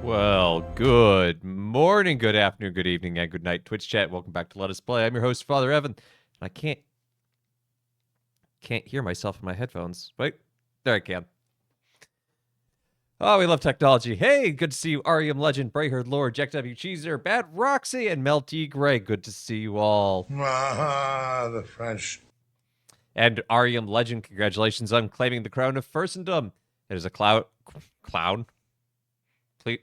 Well, good morning, good afternoon, good evening, and good night, Twitch chat. Welcome back to Let Us Play. I'm your host, Father Evan, and I can't hear myself in my headphones. Wait, there I can. Oh, we love technology. Hey, good to see you, Arium Legend, Brayherd Lord, Jack W. Cheeser, Bad Roxy, and Mel D. Gray. Good to see you all. Ah, the French. And Arium Legend, congratulations on claiming the crown of Furstendom. It is a clown.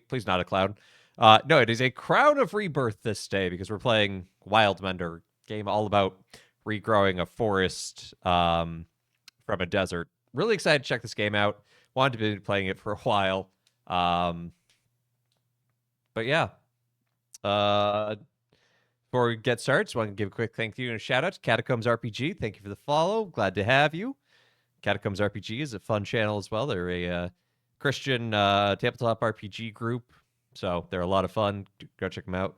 Please not a clown. No, it is a crown of rebirth this day because we're playing Wildmender, game all about regrowing a forest from a desert. Really excited to check this game out. Wanted to be playing it for a while. But yeah. Before we get started, just want to give a quick thank you and a shout out to Catacombs RPG. Thank you for the follow. Glad to have you. Catacombs RPG is a fun channel as well. They're a Christian tabletop RPG group, so they're a lot of fun. Go check them out.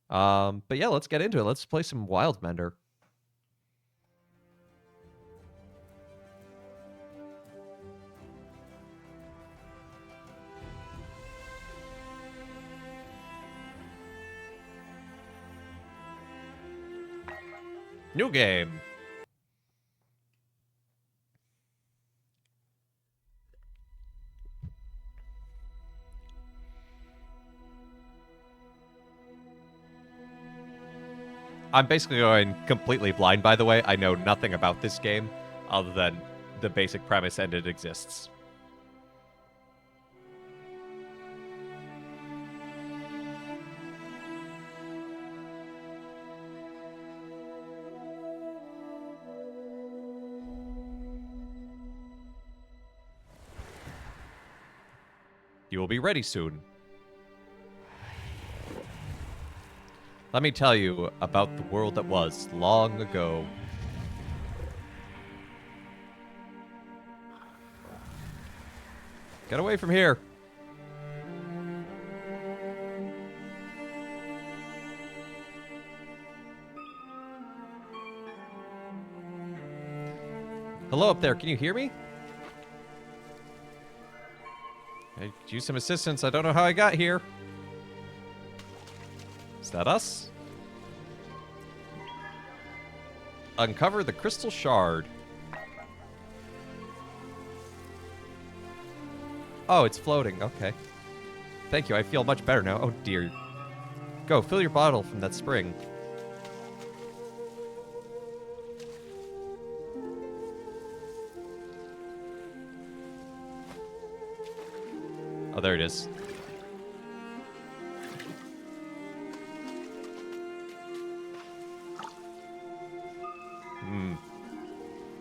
But yeah, let's get into it. Let's play some Wildmender. New game. I'm basically going completely blind, by the way. I know nothing about this game other than the basic premise and it exists. You will be ready soon. Let me tell you about the world that was long ago. Get away from here. Hello up there, can you hear me? I could use some assistance. I don't know how I got here. Is that us? Uncover the crystal shard. Oh, it's floating. Okay. Thank you. I feel much better now. Oh, dear. Go, fill your bottle from that spring. Oh, there it is.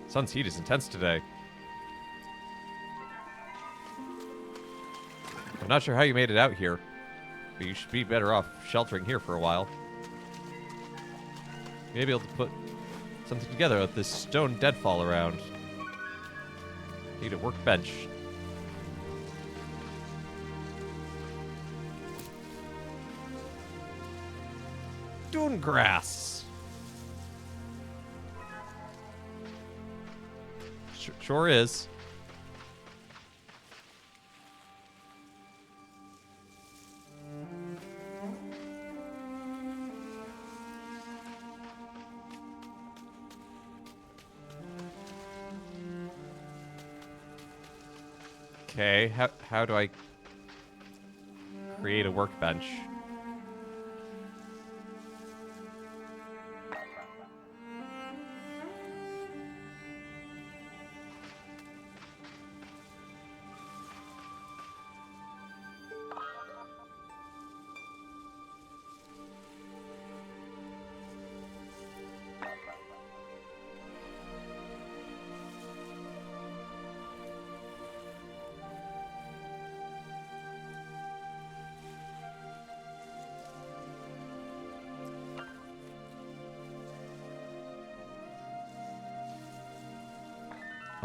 Sun's heat is intense today. I'm not sure how you made it out here, but you should be better off sheltering here for a while. Maybe able to put something together with this stone deadfall around. Need a workbench. Dune grass. Sure is. Okay, how do I create a workbench?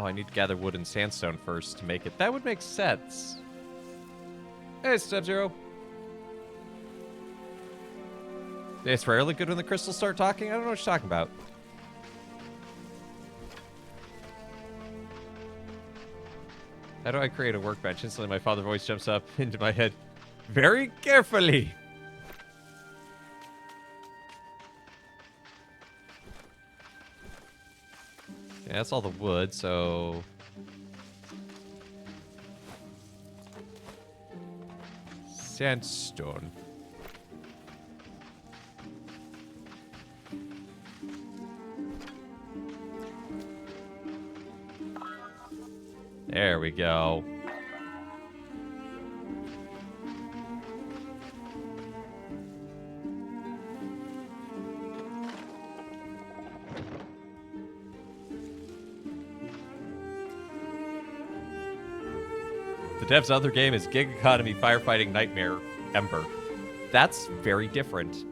Oh, I need to gather wood and sandstone first to make it. That would make sense. Hey, Sub-Zero. It's rarely good when the crystals start talking. I don't know what you're talking about. How do I create a workbench? Instantly, my father's voice jumps up into my head. Very carefully. Yeah, that's all the wood, so... Sandstone. There we go. The dev's other game is Gig Economy Firefighting Nightmare Ember. That's very different.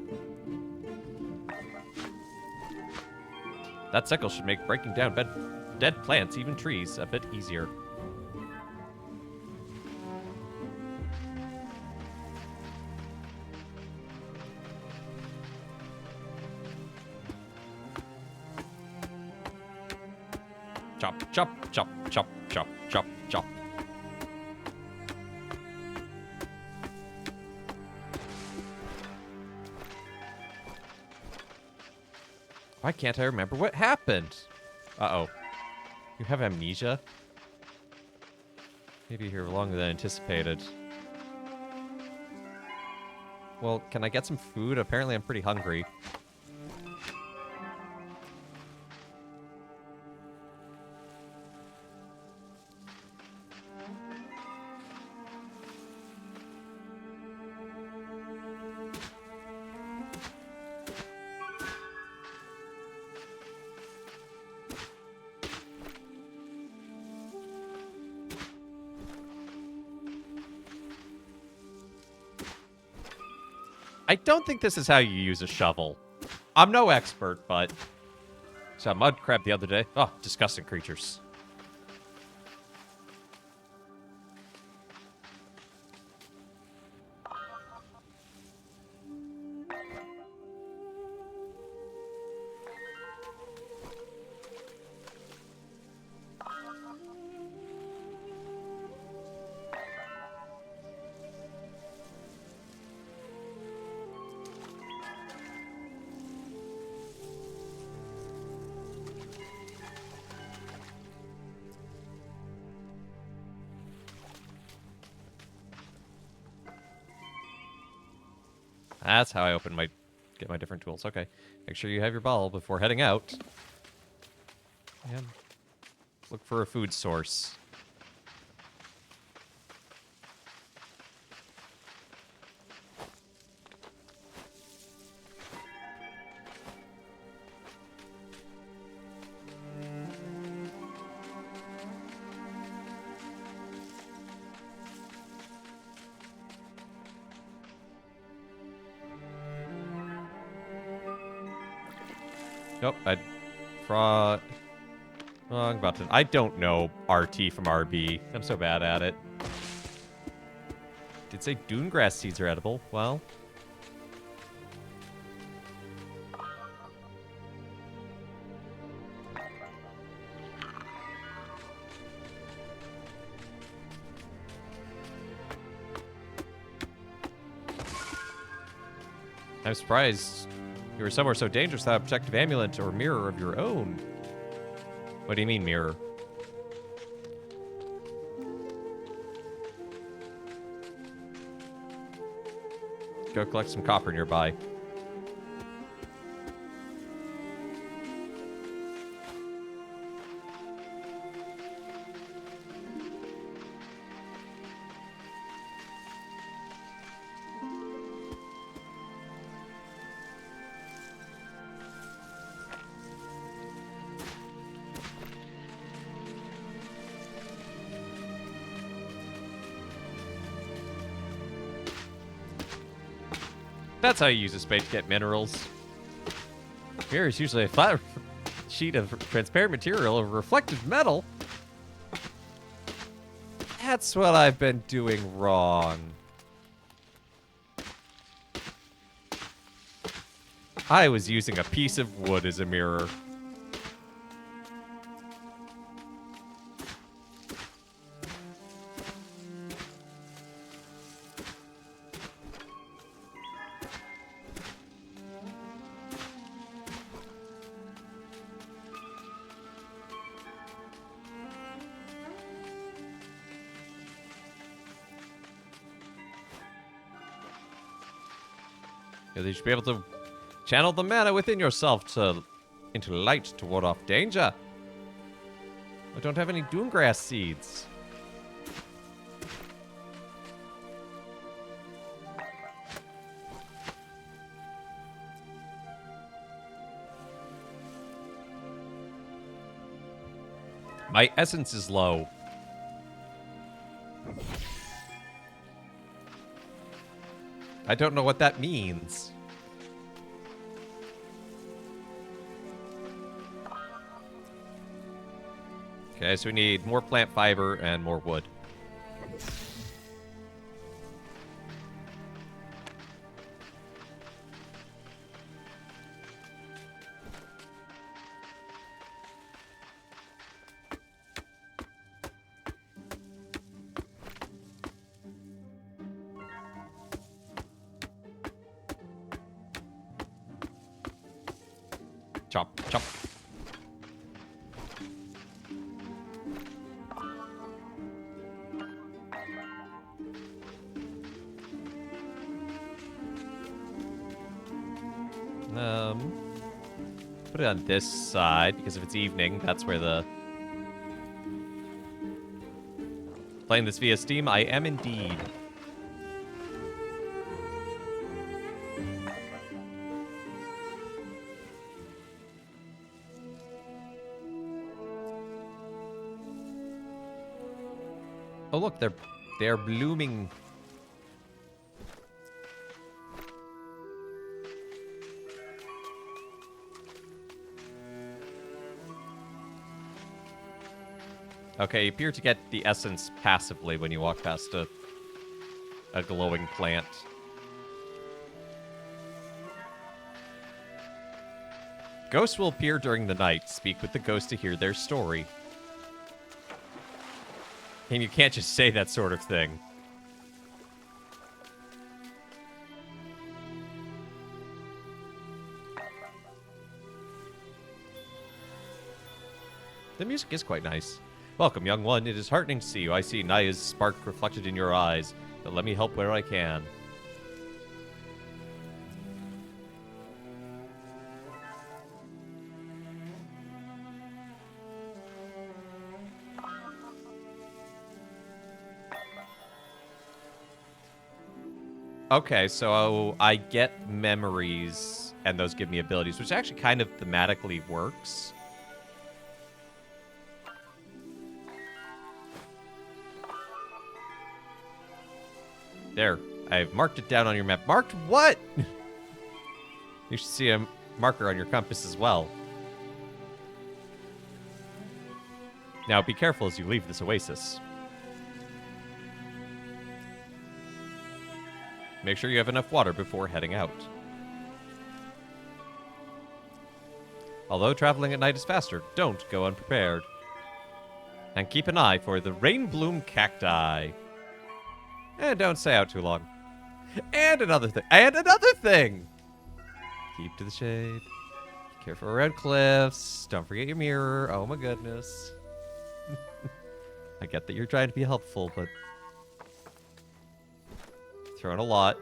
That sickle should make breaking down dead plants, even trees, a bit easier. Chop, chop, chop, chop, chop, chop, chop. Why can't I remember what happened? Uh-oh. You have amnesia? Maybe you're here longer than anticipated. Well, can I get some food? Apparently I'm pretty hungry. I don't think this is how you use a shovel. I'm no expert, but... Saw a mud crab the other day. Oh, disgusting creatures. That's how I get my different tools. Okay. Make sure you have your bottle before heading out. And look for a food source. Nope, wrong button. I don't know RT from RB. I'm so bad at it. Did say dune grass seeds are edible. Well. I'm surprised you were somewhere so dangerous without a protective amulet or mirror of your own. What do you mean, mirror? Go collect some copper nearby. That's how you use a spade to get minerals. Mirror is usually a flat sheet of transparent material of reflective metal. That's what I've been doing wrong. I was using a piece of wood as a mirror. You should be able to channel the mana within yourself into light to ward off danger. I don't have any Doomgrass seeds. My essence is low. I don't know what that means. Okay, so we need more plant fiber and more wood. Chop, chop. Put it on this side, because if it's evening, that's where the... Playing this via Steam, I am indeed. Oh look, they're blooming. Okay, you appear to get the essence passively when you walk past a glowing plant. Ghosts will appear during the night. Speak with the ghost to hear their story. And you can't just say that sort of thing. The music is quite nice. Welcome, young one. It is heartening to see you. I see Naya's spark reflected in your eyes. But let me help where I can. Okay, so I get memories, and those give me abilities, which actually kind of thematically works. There, I've marked it down on your map. Marked what? You should see a marker on your compass as well. Now be careful as you leave this oasis. Make sure you have enough water before heading out. Although traveling at night is faster, don't go unprepared. And keep an eye for the rain-bloom cacti. And don't stay out too long. And another thing. And another thing! Keep to the shade. Be careful around cliffs. Don't forget your mirror. Oh my goodness. I get that you're trying to be helpful, but... throwing a lot.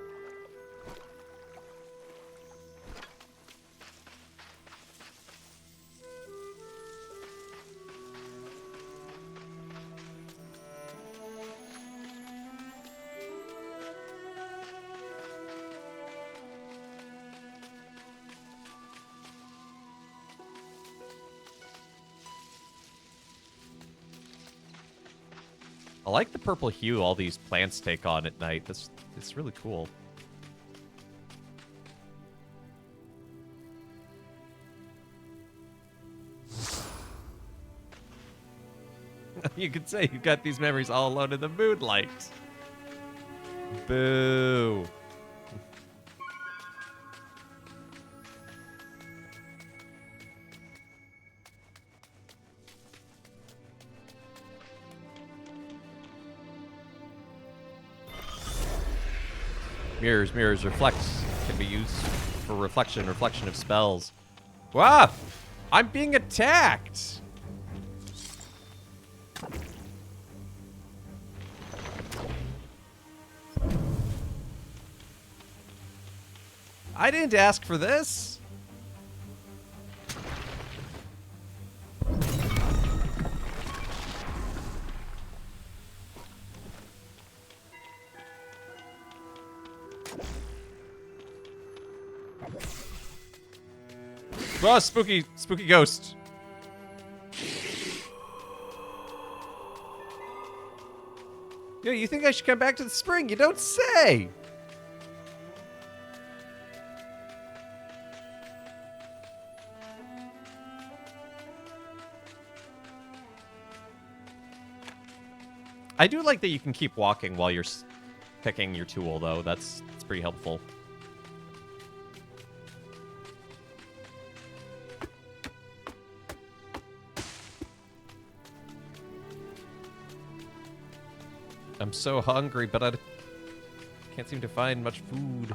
I like the purple hue all these plants take on at night. It's really cool. You could say you've got these memories all alone in the moonlight. Boo. Mirrors reflect. Can be used for reflection of spells. Wow! I'm being attacked! I didn't ask for this. Oh, spooky ghost. Yeah, you think I should come back to the spring? You don't say. I do like that you can keep walking while you're picking your tool, though. That's pretty helpful. I'm so hungry, but I can't seem to find much food.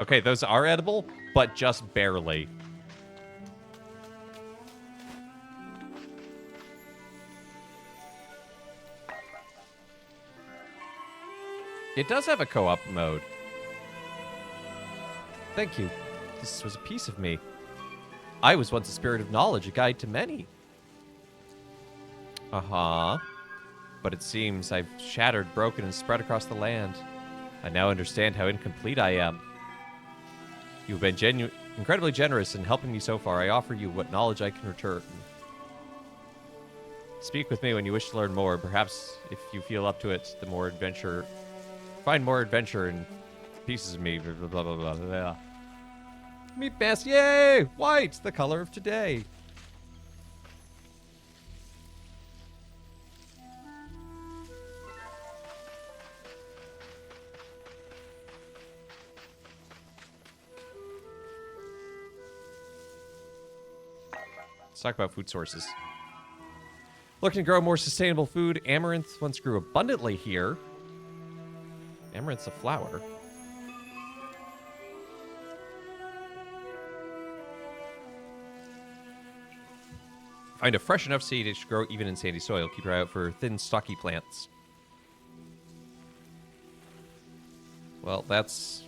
Okay, those are edible, but just barely. It does have a co-op mode. Thank you. This was a piece of me. I was once a spirit of knowledge, a guide to many. Uh-huh. But it seems I've shattered, broken, and spread across the land. I now understand how incomplete I am. You've been incredibly generous in helping me so far. I offer you what knowledge I can return. Speak with me when you wish to learn more. Perhaps, if you feel up to it, find more adventure in pieces of me. Blah, blah, blah, blah, blah. Meat mask, yay! White, the color of today. Let's talk about food sources. Looking to grow more sustainable food, amaranth once grew abundantly here. Amaranth's a flower. Find a fresh enough seed it should grow even in sandy soil. Keep your eye out for thin, stocky plants. Well, that's...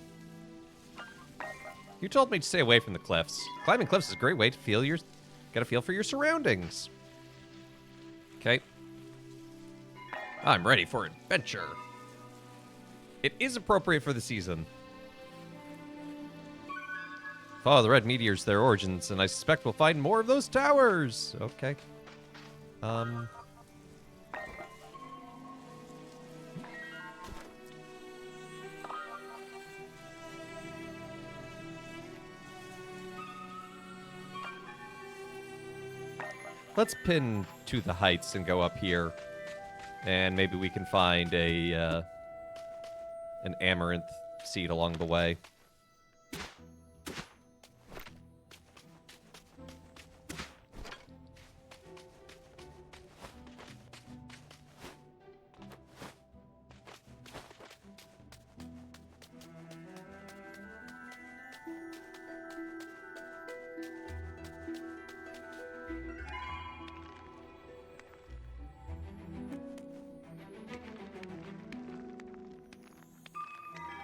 You told me to stay away from the cliffs. Climbing cliffs is a great way to get a feel for your surroundings. Okay. I'm ready for adventure. It is appropriate for the season. Follow the red meteors, their origins, and I suspect we'll find more of those towers. Okay. Let's pin to the heights and go up here. And maybe we can find an amaranth seed along the way.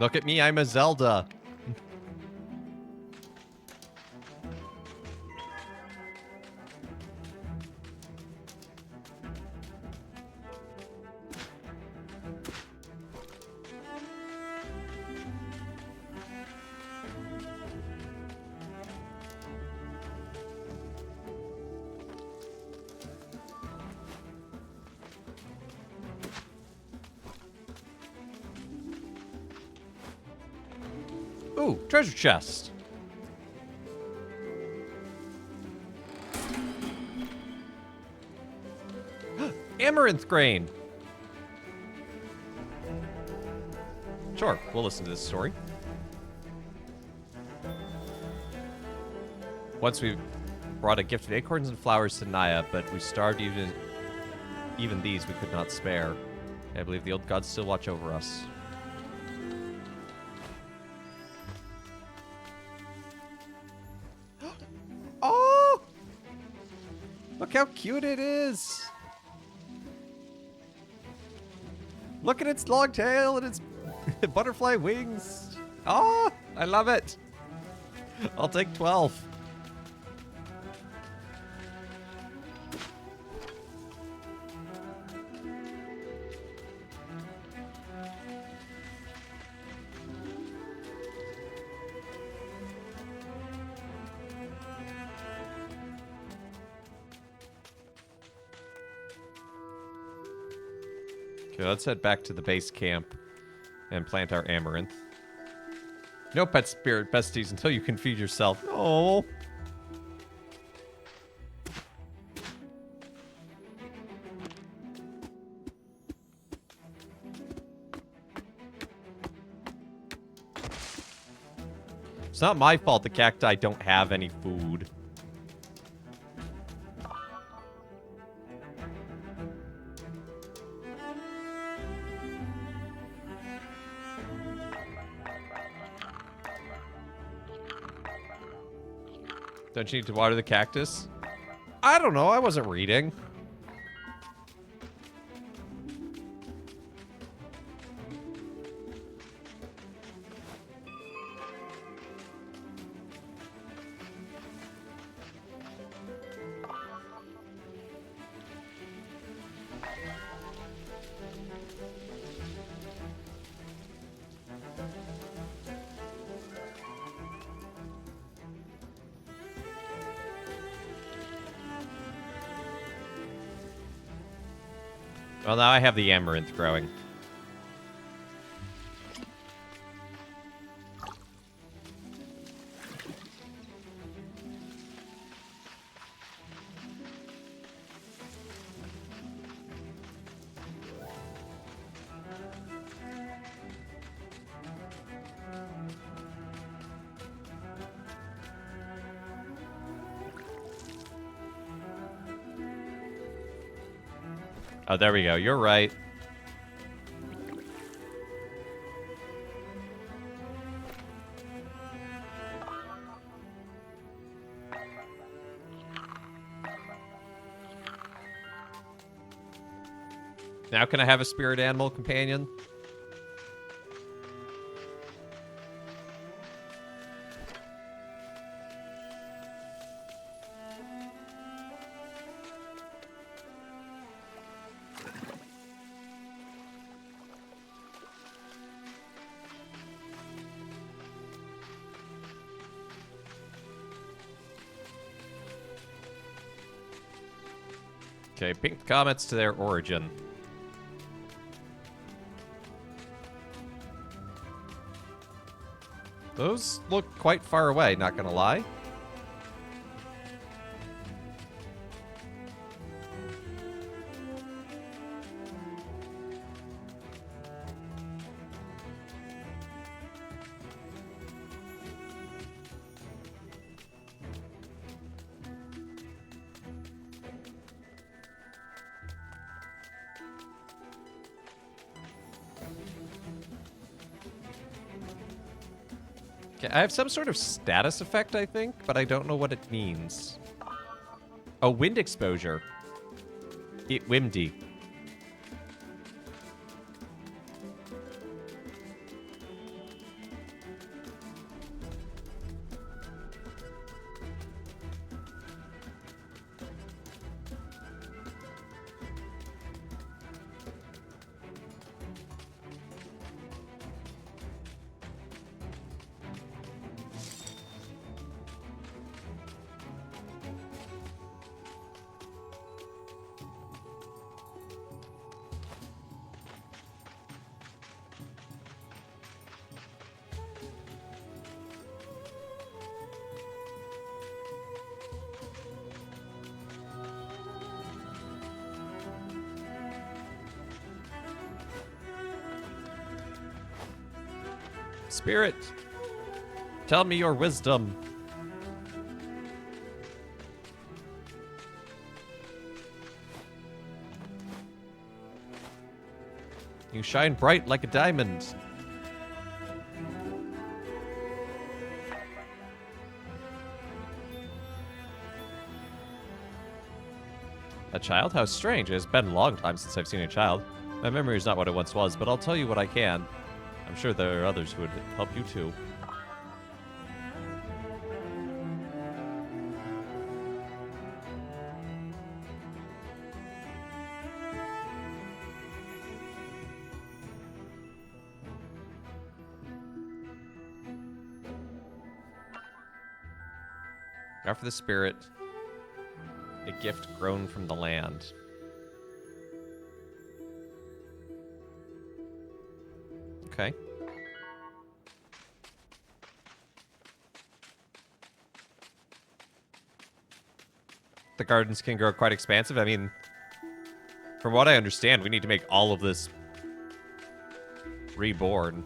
Look at me, I'm a Zelda. Ooh, treasure chest. Amaranth grain. Sure, we'll listen to this story. Once we brought a gift of acorns and flowers to Naya, but we starved even these we could not spare. I believe the old gods still watch over us. Look how cute it is. Look at its long tail and its butterfly wings. Oh, I love it. I'll take 12. Okay, let's head back to the base camp and plant our amaranth. No pet spirit besties until you can feed yourself. Oh. It's not my fault the cacti don't have any food. Don't you need to water the cactus? I don't know. I wasn't reading. Well, now I have the amaranth growing. Oh, there we go. You're right. Now can I have a spirit animal companion? Okay, pink comets to their origin. Those look quite far away, not gonna lie. Okay, I have some sort of status effect, I think, but I don't know what it means. Oh, wind exposure. It windy. Spirit, tell me your wisdom. You shine bright like a diamond. A child? How strange. It's been a long time since I've seen a child. My memory is not what it once was, but I'll tell you what I can. I'm sure there are others who would help you too. After the spirit, a gift grown from the land. Okay. The gardens can grow quite expansive. I mean, from what I understand, we need to make all of this reborn.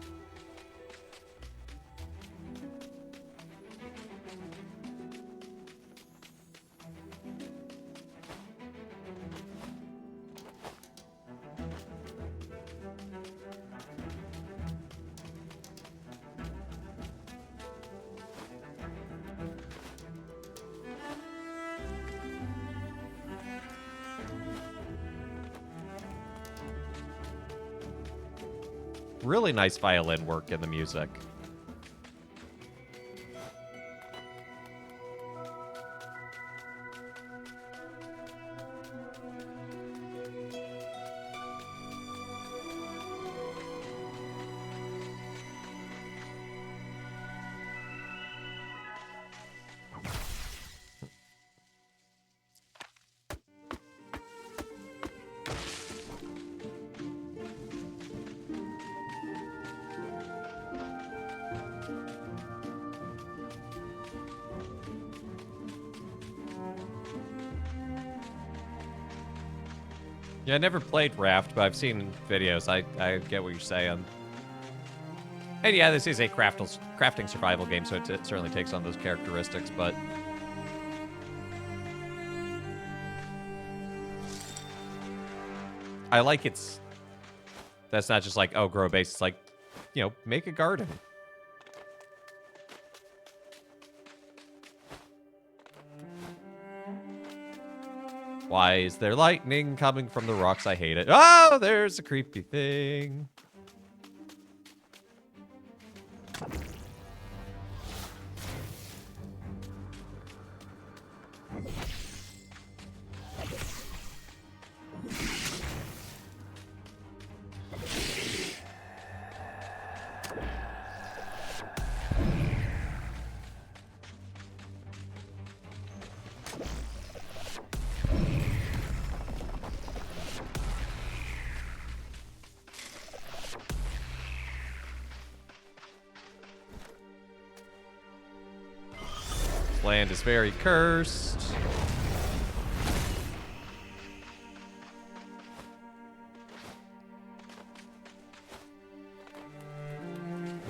Really nice violin work in the music. Yeah, I never played Raft, but I've seen videos. I get what you're saying. And yeah, this is a crafting survival game, so it certainly takes on those characteristics, but... I like it's... That's not just like, oh, grow a base. It's like, you know, make a garden. Why is there lightning coming from the rocks? I hate it. Oh, there's a creepy thing. Land is very cursed.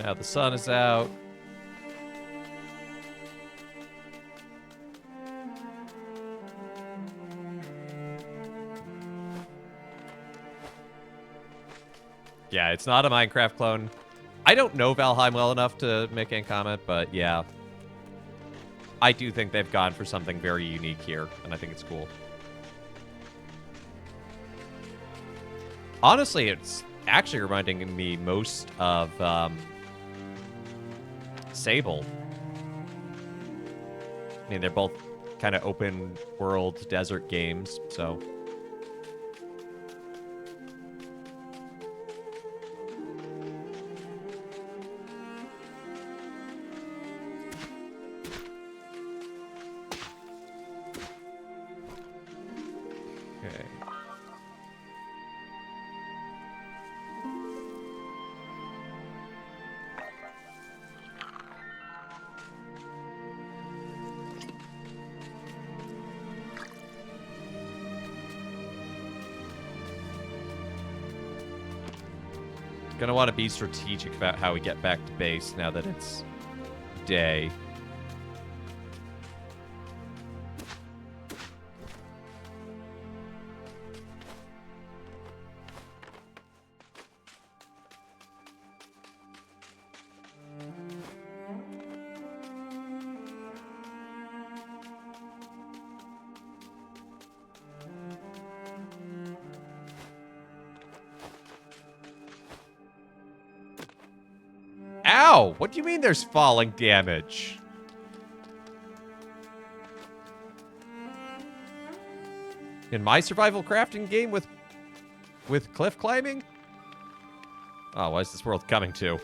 Now the sun is out. Yeah, it's not a Minecraft clone. I don't know Valheim well enough to make any comment, but yeah. I do think they've gone for something very unique here, and I think it's cool. Honestly, it's actually reminding me most of Sable. I mean, they're both kind of open world desert games, so... Okay. Gonna want to be strategic about how we get back to base now that it's day. No! What do you mean there's falling damage? In my survival crafting game with cliff climbing? Oh, what is this world coming to?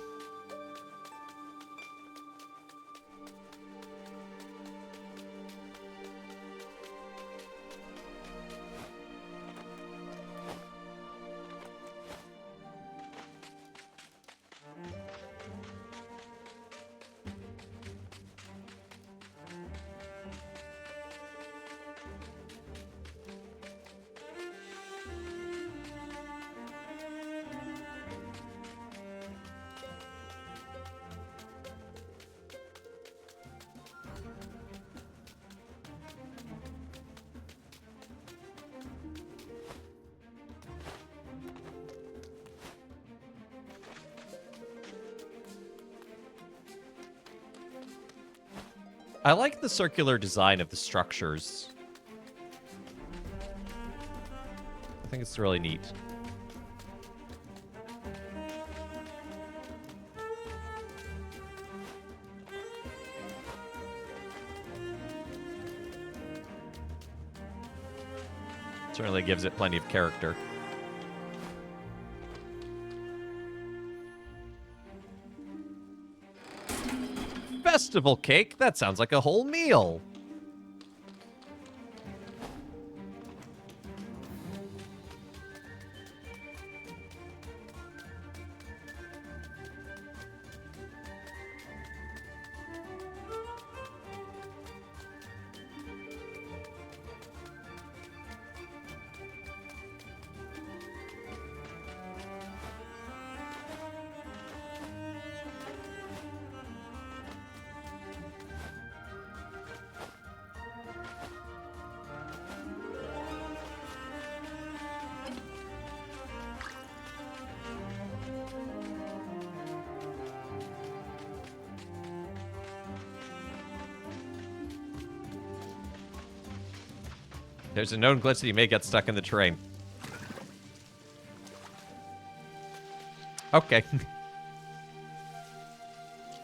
I like the circular design of the structures. I think it's really neat. Certainly gives it plenty of character. Festival cake? That sounds like a whole meal. There's a known glitch that you may get stuck in the terrain. Okay.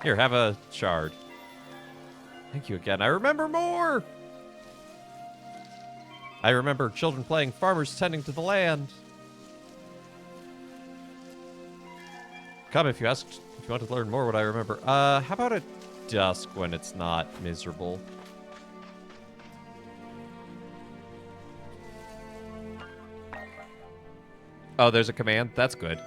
Here, have a shard. Thank you again. I remember more! I remember children playing farmers tending to the land. Come if you want to learn more what I remember. How about at dusk when it's not miserable? Oh, there's a command? That's good.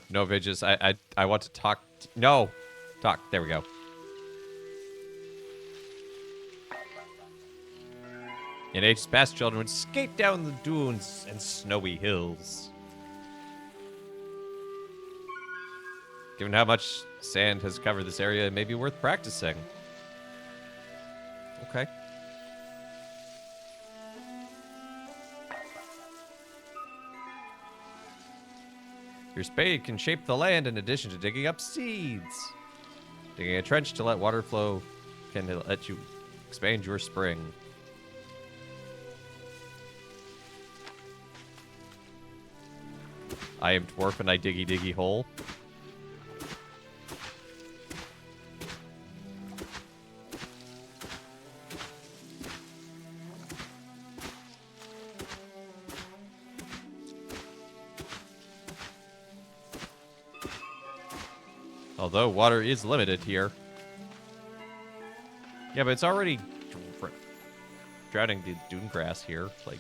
No, Vidges. I want to talk. No! Talk. There we go. In ages past, children would skate down the dunes and snowy hills. Given how much sand has covered this area, it may be worth practicing. Okay. Your spade can shape the land in addition to digging up seeds. Digging a trench to let water flow can let you expand your spring. I am dwarf and I diggy hole. Although water is limited here. Yeah, but it's already drowning the dune grass here. Like,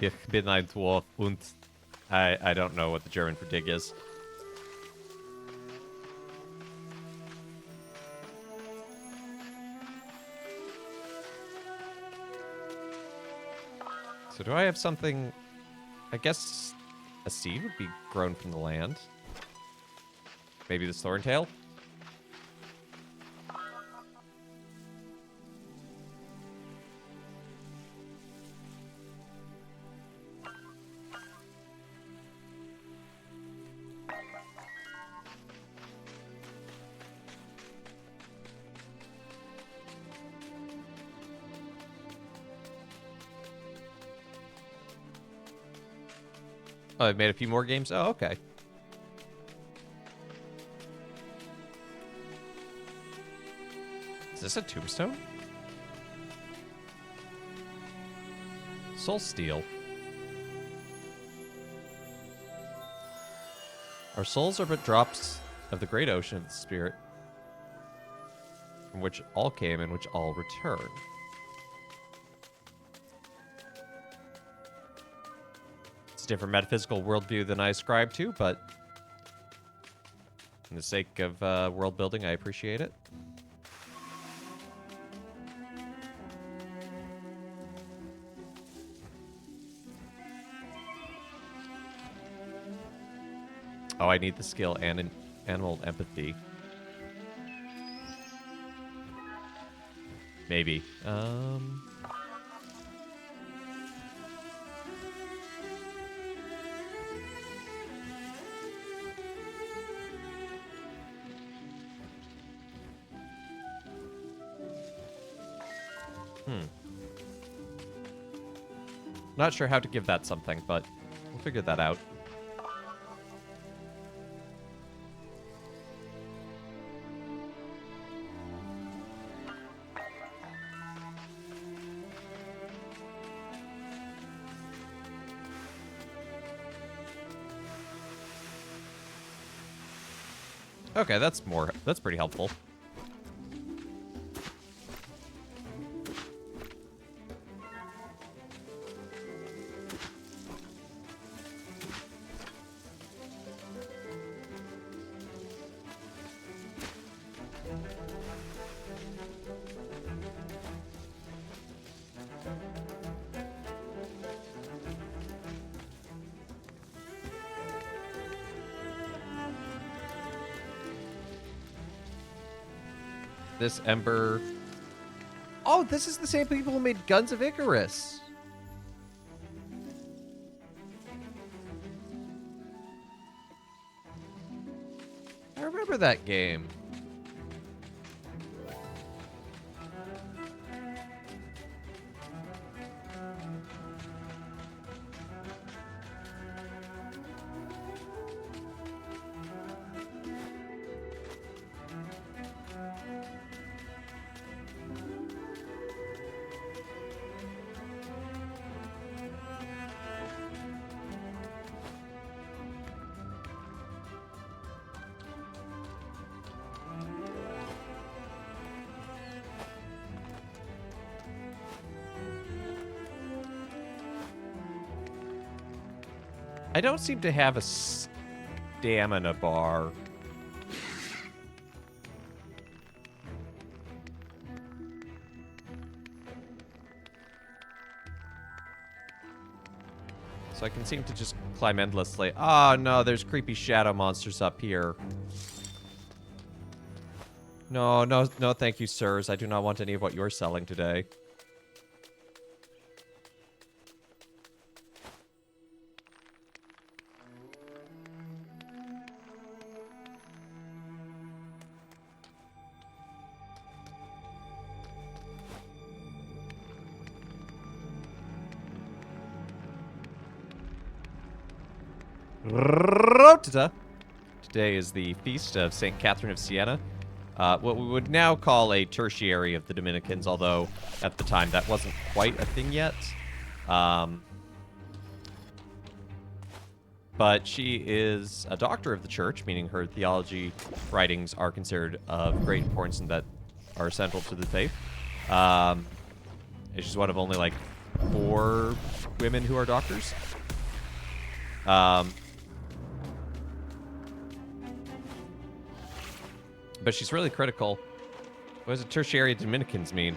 Ich bin ein Dwarf und I don't know what the German for dig is. So do I have something? I guess a seed would be grown from the land. Maybe this thorntail? Oh, I've made a few more games? Oh, okay. Is this a tombstone? Soul Steel. Our souls are but drops of the great ocean spirit, from which all came and which all return. It's a different metaphysical worldview than I ascribe to, but in the sake of world building, I appreciate it. Oh, I need the skill and an animal empathy. Maybe. Not sure how to give that something, but we'll figure that out. Okay, that's pretty helpful. This Ember... Oh, this is the same people who made Guns of Icarus. I remember that game. I don't seem to have a stamina bar. So I can seem to just climb endlessly. Oh no, there's creepy shadow monsters up here. No, no, no, thank you, sirs. I do not want any of what you're selling today. Today is the feast of St. Catherine of Siena, what we would now call a tertiary of the Dominicans, although at the time that wasn't quite a thing yet. But she is a doctor of the church, meaning her theology writings are considered of great importance and that are central to the faith. And she's one of only like for women who are doctors. But she's really critical. What does tertiary Dominicans mean?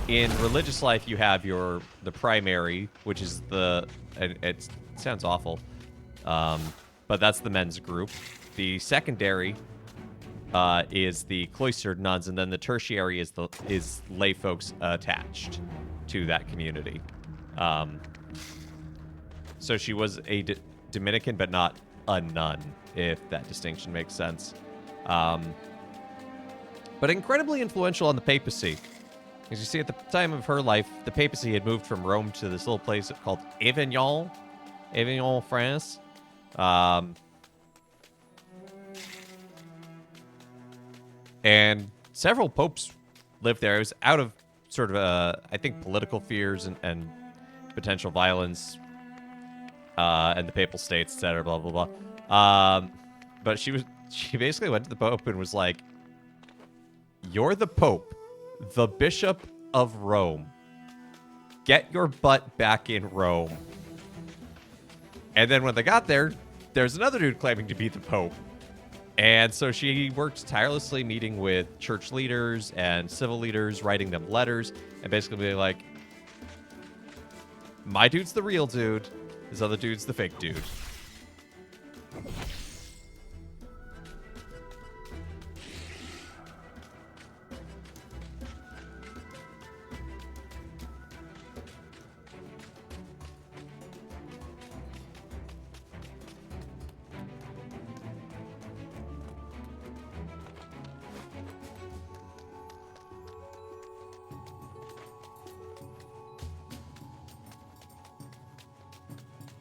In religious life, you have the primary, which is it sounds awful, but that's the men's group. The secondary is the cloistered nuns, and then the tertiary is lay folks attached to that community. So she was a Dominican, but not a nun, if that distinction makes sense. But incredibly influential on the papacy. As you see, at the time of her life, the papacy had moved from Rome to this little place called Avignon, France. And several popes lived there. It was out of sort of, I think, political fears and potential violence and the papal states, etc., blah, blah, blah. But she basically went to the Pope and was like, "You're the Pope, the Bishop of Rome. Get your butt back in Rome." And then when they got there, there's another dude claiming to be the Pope. And so she worked tirelessly meeting with church leaders and civil leaders, writing them letters, and basically being like, "My dude's the real dude. This other dude's the fake dude."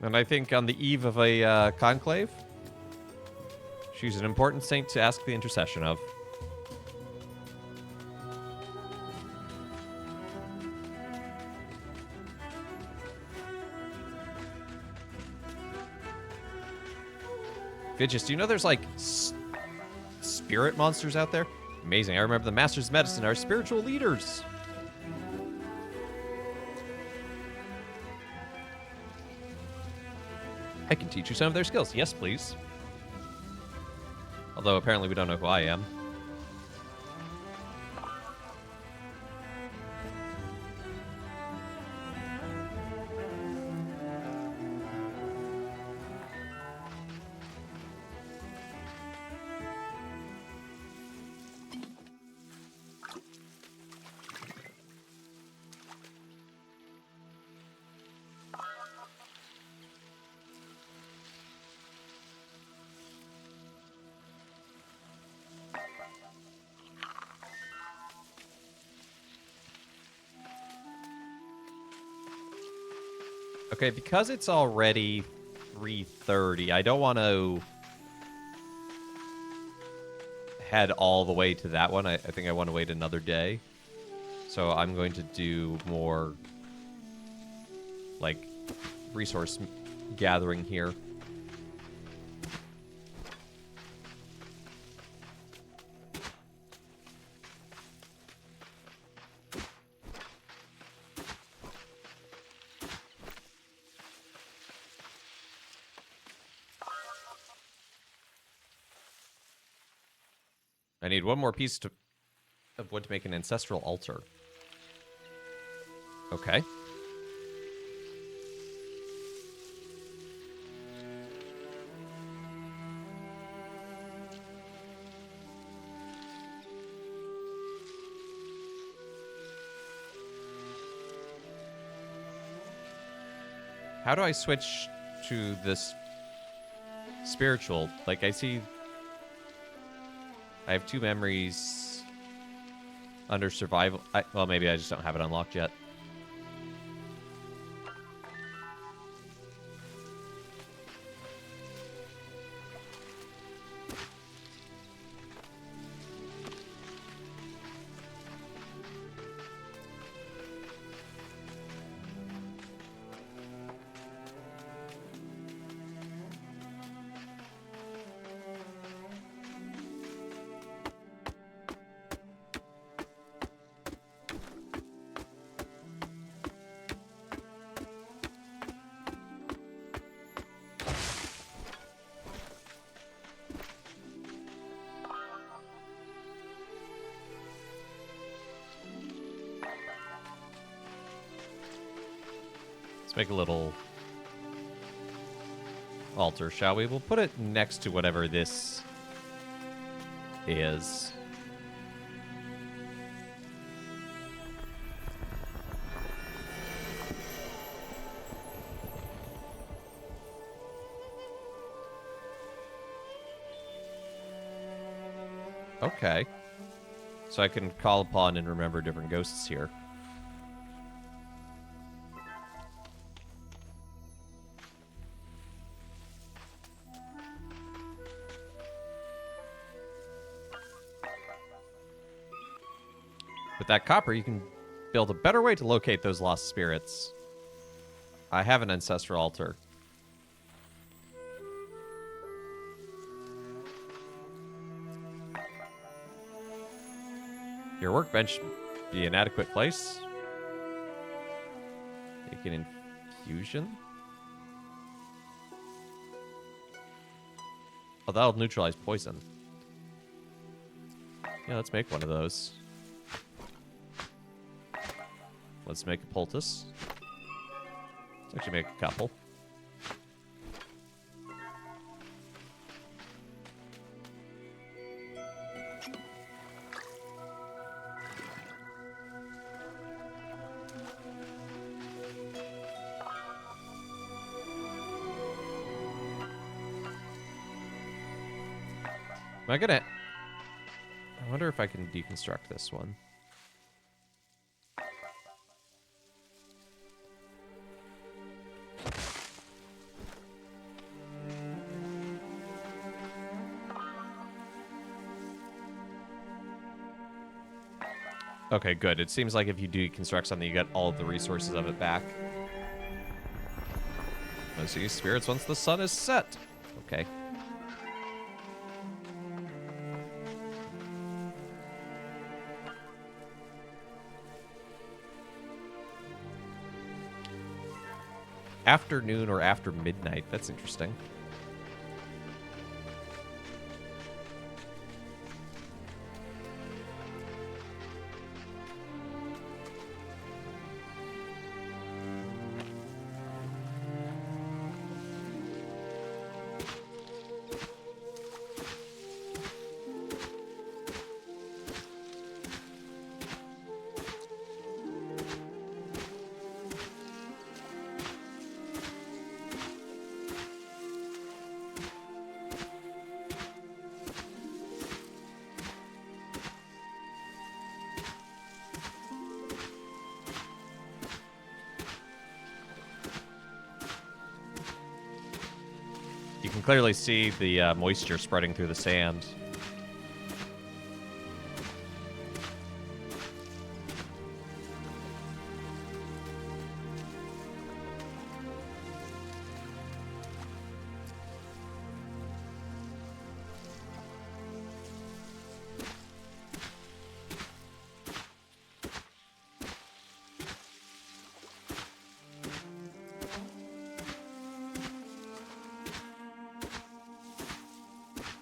And I think on the eve of a conclave, she's an important saint to ask the intercession of. Fidgis, do you know there's like spirit monsters out there? Amazing. I remember the Masters of Medicine are spiritual leaders. I can teach you some of their skills. Yes, please. Although apparently we don't know who I am. Okay, because it's already 3:30, I don't want to head all the way to that one. I think I want to wait another day. So I'm going to do more, like, resource gathering here. I need one more piece of wood to make an ancestral altar. Okay. How do I switch to this spiritual? Like, I see I have 2 memories under survival. Well, maybe I just don't have it unlocked yet. Let's make a little altar, shall we? We'll put it next to whatever this is. Okay. So I can call upon and remember different ghosts here. With that copper, you can build a better way to locate those lost spirits. I have an ancestral altar. Your workbench be an adequate place. Take an infusion. Oh, that'll neutralize poison. Yeah, let's make one of those. Let's make a poultice. Let's actually make a couple. Am I gonna... I wonder if I can deconstruct this one. Okay, good. It seems like if you deconstruct something, you get all of the resources of it back. Let's see spirits once the sun is set. Okay. Afternoon or after midnight. That's interesting. You can clearly see the moisture spreading through the sand.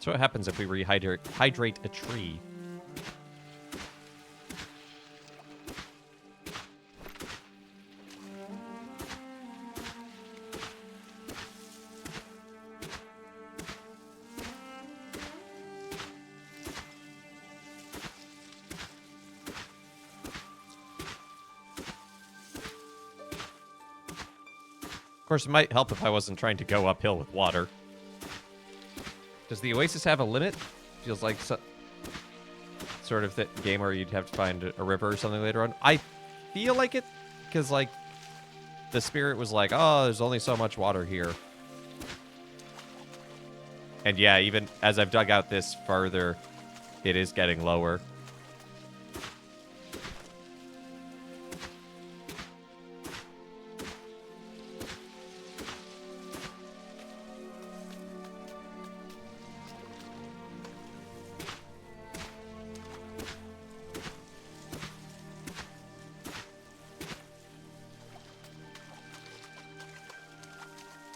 So what happens if we hydrate a tree? Of course, it might help if I wasn't trying to go uphill with water. Does the Oasis have a limit? Feels like sort of that game where you'd have to find a river or something later on. I feel like it, because, like, the spirit was like, oh, there's only so much water here. And yeah, even as I've dug out this further, it is getting lower.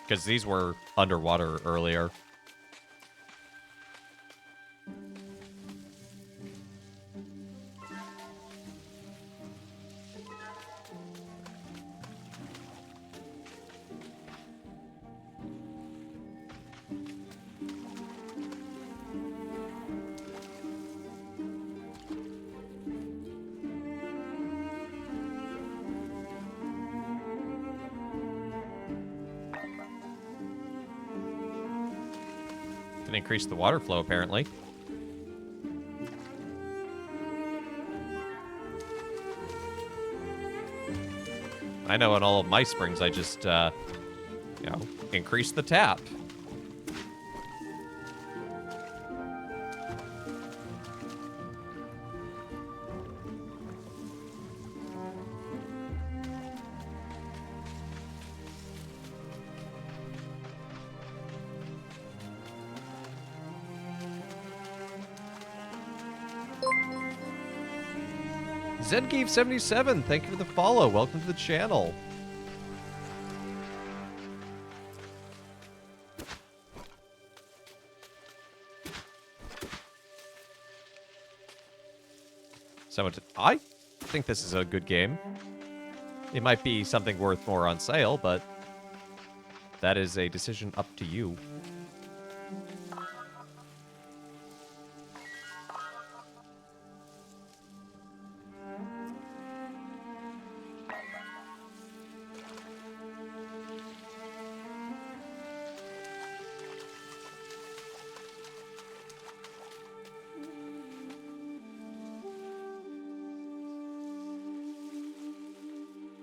Because these were underwater earlier. Can increase the water flow, apparently. I know in all of my springs, I just, increase the tap. Zengave77, thank you for the follow. Welcome to the channel. I think this is a good game. It might be something worth more on sale, but that is a decision up to you.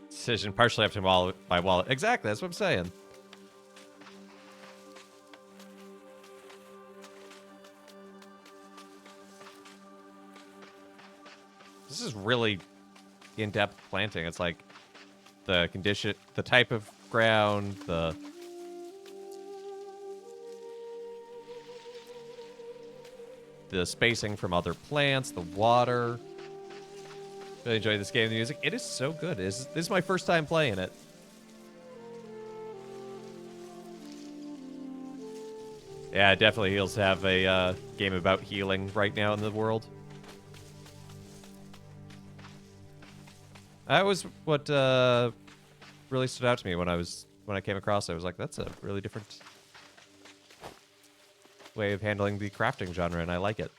Decision partially up to my wallet. Exactly, that's what I'm saying. This is really in-depth planting. It's like the condition, the type of ground, the spacing from other plants, the water. Really enjoy this game. The music, it is so good. This is my first time playing it. Yeah, it definitely feels to have a game about healing right now in the world. That was what really stood out to me when I came across it. I was like, that's a really different way of handling the crafting genre, and I like it.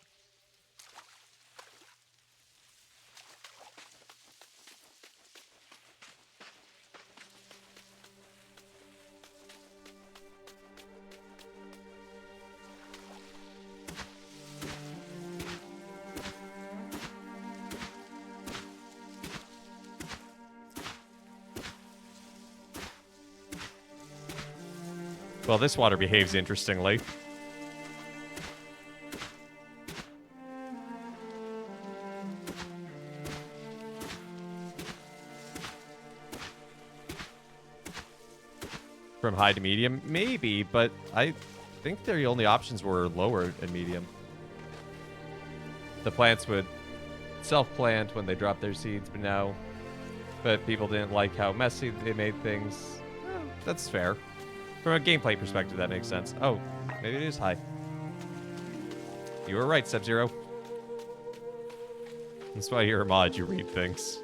Well, this water behaves interestingly. From high to medium? Maybe, but I think the only options were lower and medium. The plants would self-plant when they dropped their seeds, but people didn't like how messy they made things. That's fair. From a gameplay perspective, that makes sense. Oh, maybe it is high. You were right, Sub-Zero. That's why you're a mod, you read things.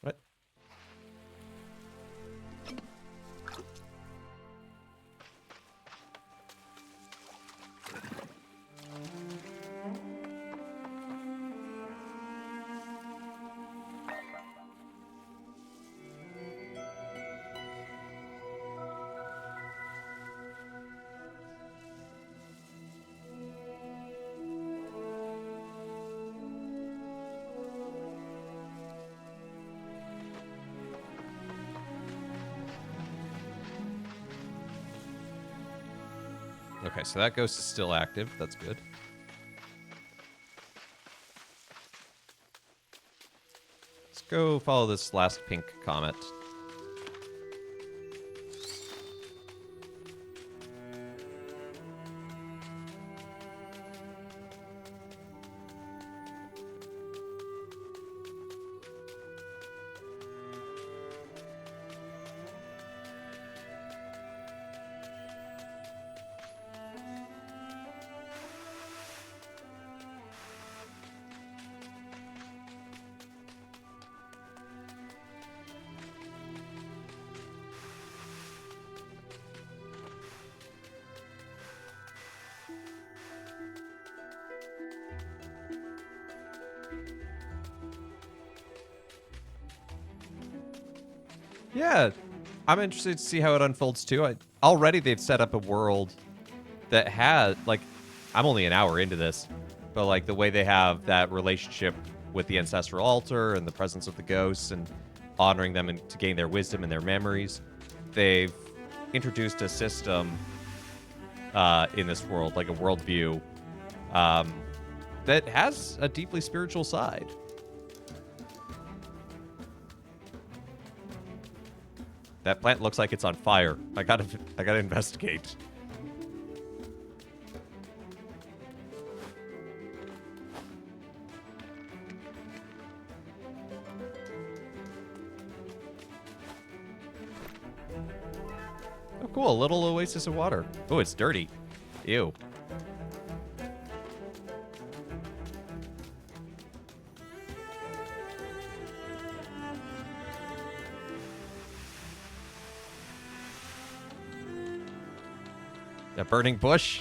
What? Okay, so that ghost is still active. That's good. Let's go follow this last pink comet. Yeah, I'm interested to see how it unfolds too. Already they've set up a world that has like, I'm only an hour into this, but like the way they have that relationship with the ancestral altar and the presence of the ghosts and honoring them and to gain their wisdom and their memories, they've introduced a system in this world, like a worldview, um, that has a deeply spiritual side. That plant looks like it's on fire. I gotta investigate. Oh, cool. A little oasis of water. Oh, it's dirty. Ew. A burning bush.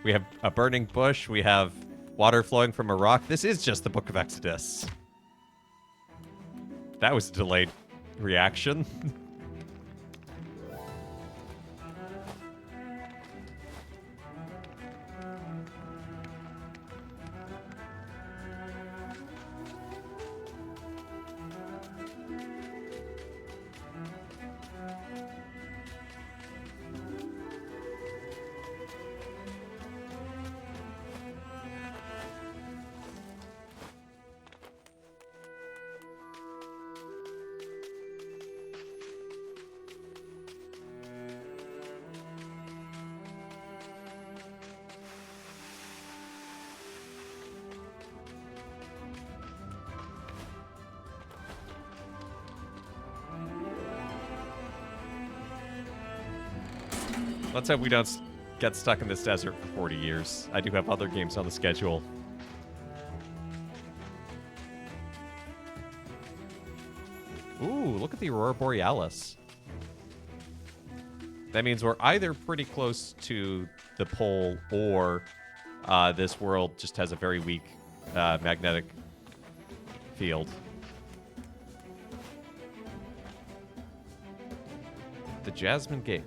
We have a burning bush. We have water flowing from a rock. This is just the Book of Exodus. That was a delayed reaction. Let's hope we don't get stuck in this desert for 40 years. I do have other games on the schedule. Ooh, look at the Aurora Borealis. That means we're either pretty close to the pole or this world just has a very weak magnetic field. The Jasmine Gate.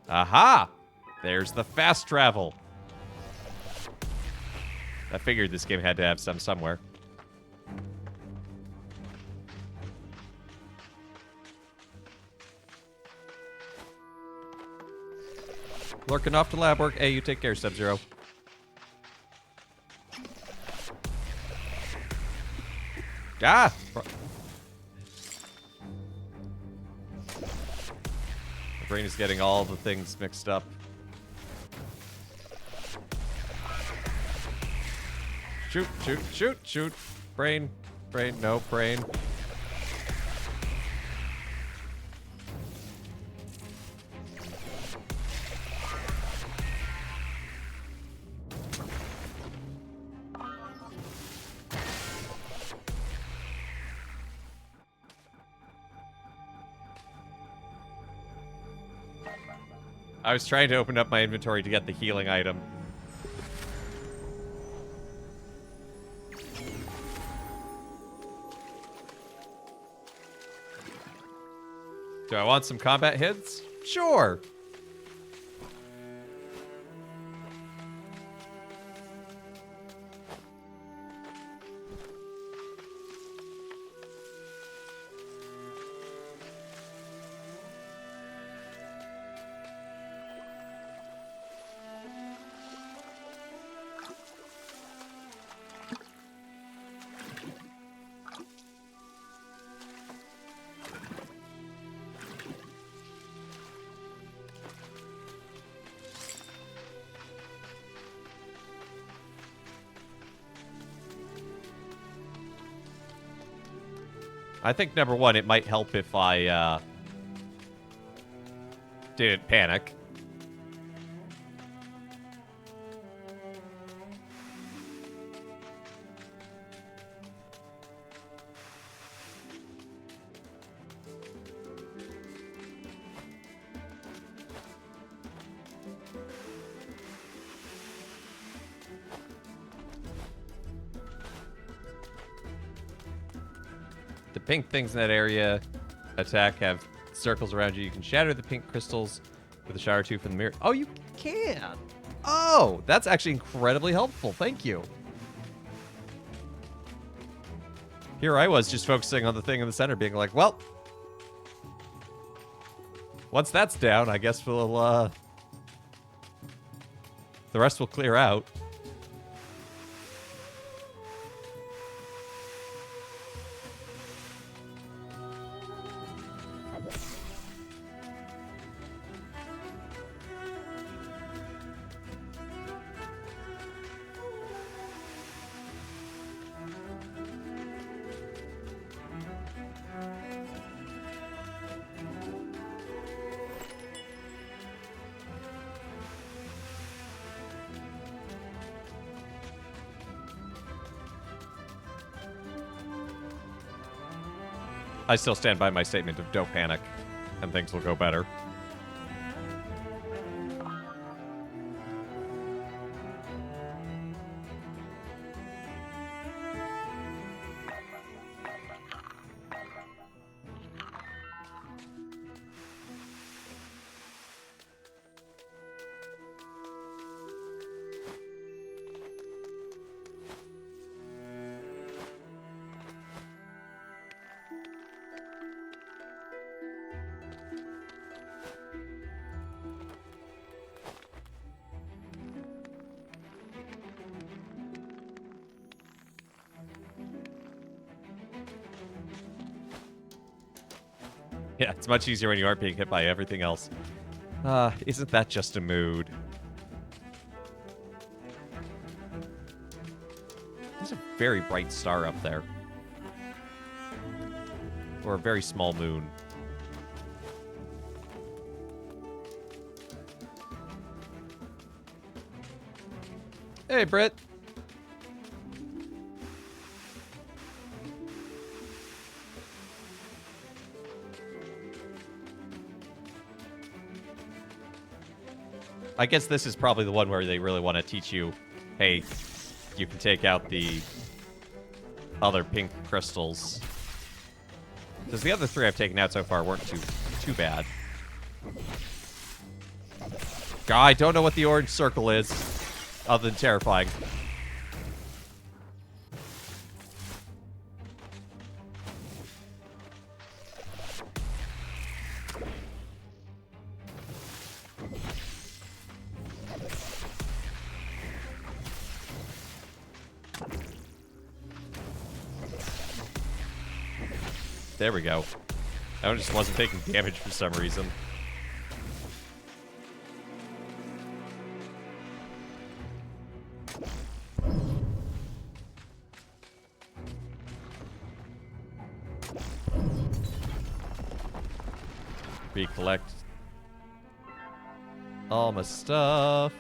Aha! There's the fast travel. I figured this game had to have some somewhere. Lurking off to lab work. Hey, you take care, Sub-Zero. Ah! My brain is getting all the things mixed up. Shoot, shoot, shoot, shoot. Brain, brain, no, brain. I was trying to open up my inventory to get the healing item. Do I want some combat hits? Sure. I think, number one, it might help if I, didn't panic. The Pink things in that area attack have circles around you. You can shatter the pink crystals with a shot or two from the mirror. Oh, you can. Oh, that's actually incredibly helpful. Thank you. Here I was just focusing on the thing in the center, being like, well, once that's down, I guess we'll, the rest will clear out. I still stand by my statement of don't panic, and things will go better. Yeah, it's much easier when you aren't being hit by everything else. Isn't that just a mood? There's a very bright star up there. Or a very small moon. Hey, Britt. I guess this is probably the one where they really want to teach you, hey, you can take out the other pink crystals. Because the other three I've taken out so far weren't too bad. God, I don't know what the orange circle is, other than terrifying. There we go. I just wasn't taking damage for some reason. Recollect all my stuff.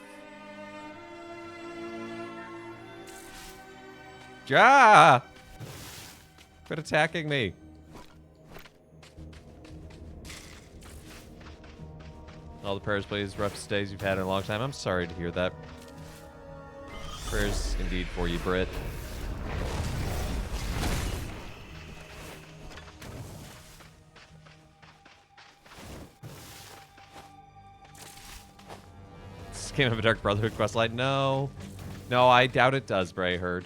Ja! Quit attacking me. All the prayers, please. Roughest days you've had in a long time. I'm sorry to hear that. Prayers indeed for you, Britt. This came of a Dark Brotherhood questline. No. No, I doubt it does, Bray Herd.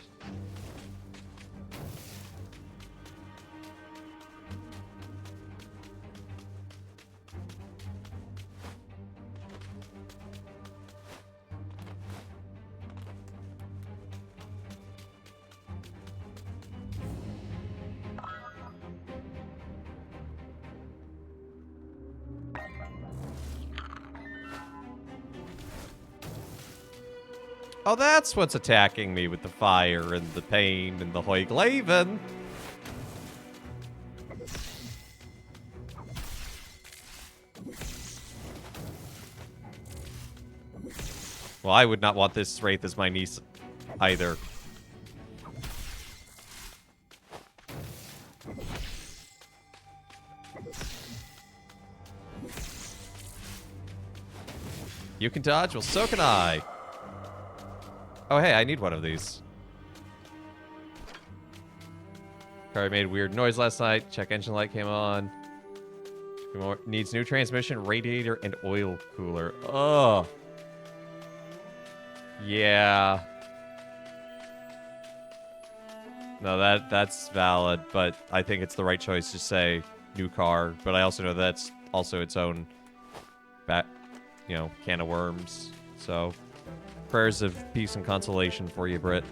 Oh, that's what's attacking me with the fire and the pain and the Hoiglaven. Well, I would not want this Wraith as my niece either. You can dodge? Well, so can I. Oh, hey, I need one of these. Car made weird noise last night. Check engine light came on. Needs new transmission, radiator, and oil cooler. Ugh. Yeah. No, that's valid, but I think it's the right choice to say new car. But I also know that's also its own, can of worms. So, prayers of peace and consolation for you, Britt.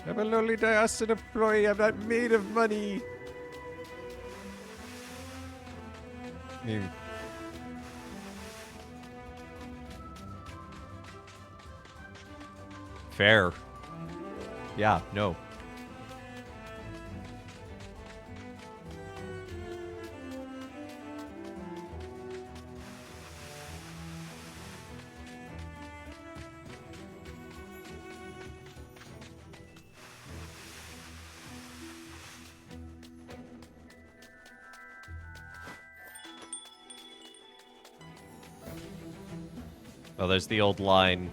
I'm a lonely diocesan employee. I'm not made of money. I mean, fair. Yeah, no. Well, there's the old line.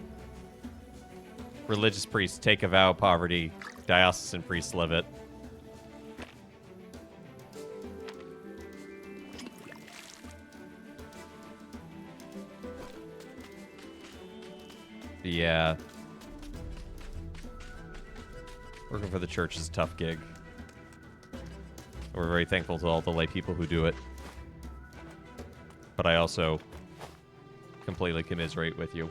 Religious priests take a vow of poverty. Diocesan priests live it. Yeah. Working for the church is a tough gig. We're very thankful to all the lay people who do it. But I also completely commiserate with you.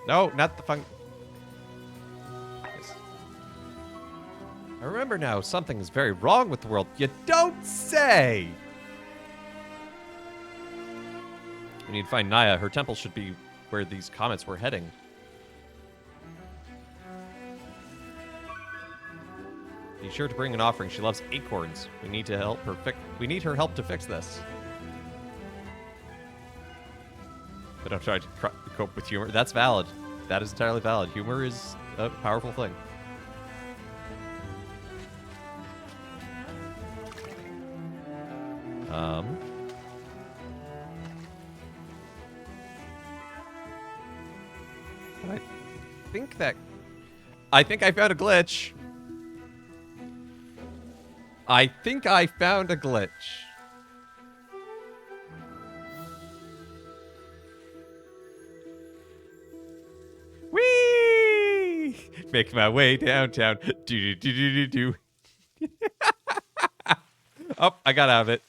No, not the fun. I remember now, something is very wrong with the world. You don't say! We need to find Naya. Her temple should be where these comets were heading. Be sure to bring an offering. She loves acorns. We need to help her we need her help to fix this. But I'm trying to cope with humor. That's valid. That is entirely valid. Humor is a powerful thing. I think I found a glitch. I think I found a glitch. Whee! Make my way downtown. Do do do do do do. Oh, I got out of it.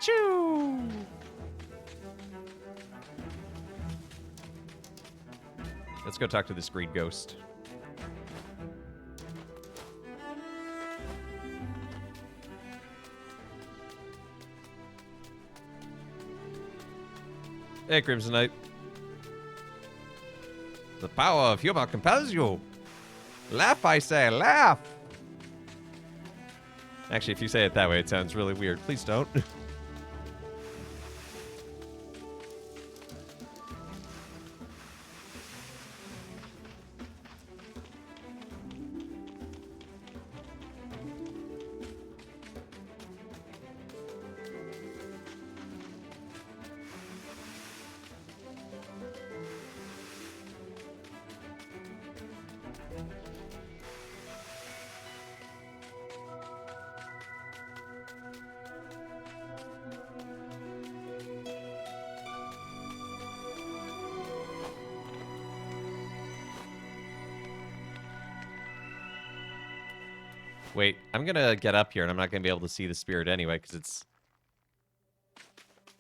Choo! Let's go talk to this green ghost. Hey, Crimson Knight. The power of humor compels you. Laugh, I say, laugh. Actually, if you say it that way, it sounds really weird. Please don't. Wait, I'm gonna get up here, and I'm not gonna be able to see the spirit anyway, because it's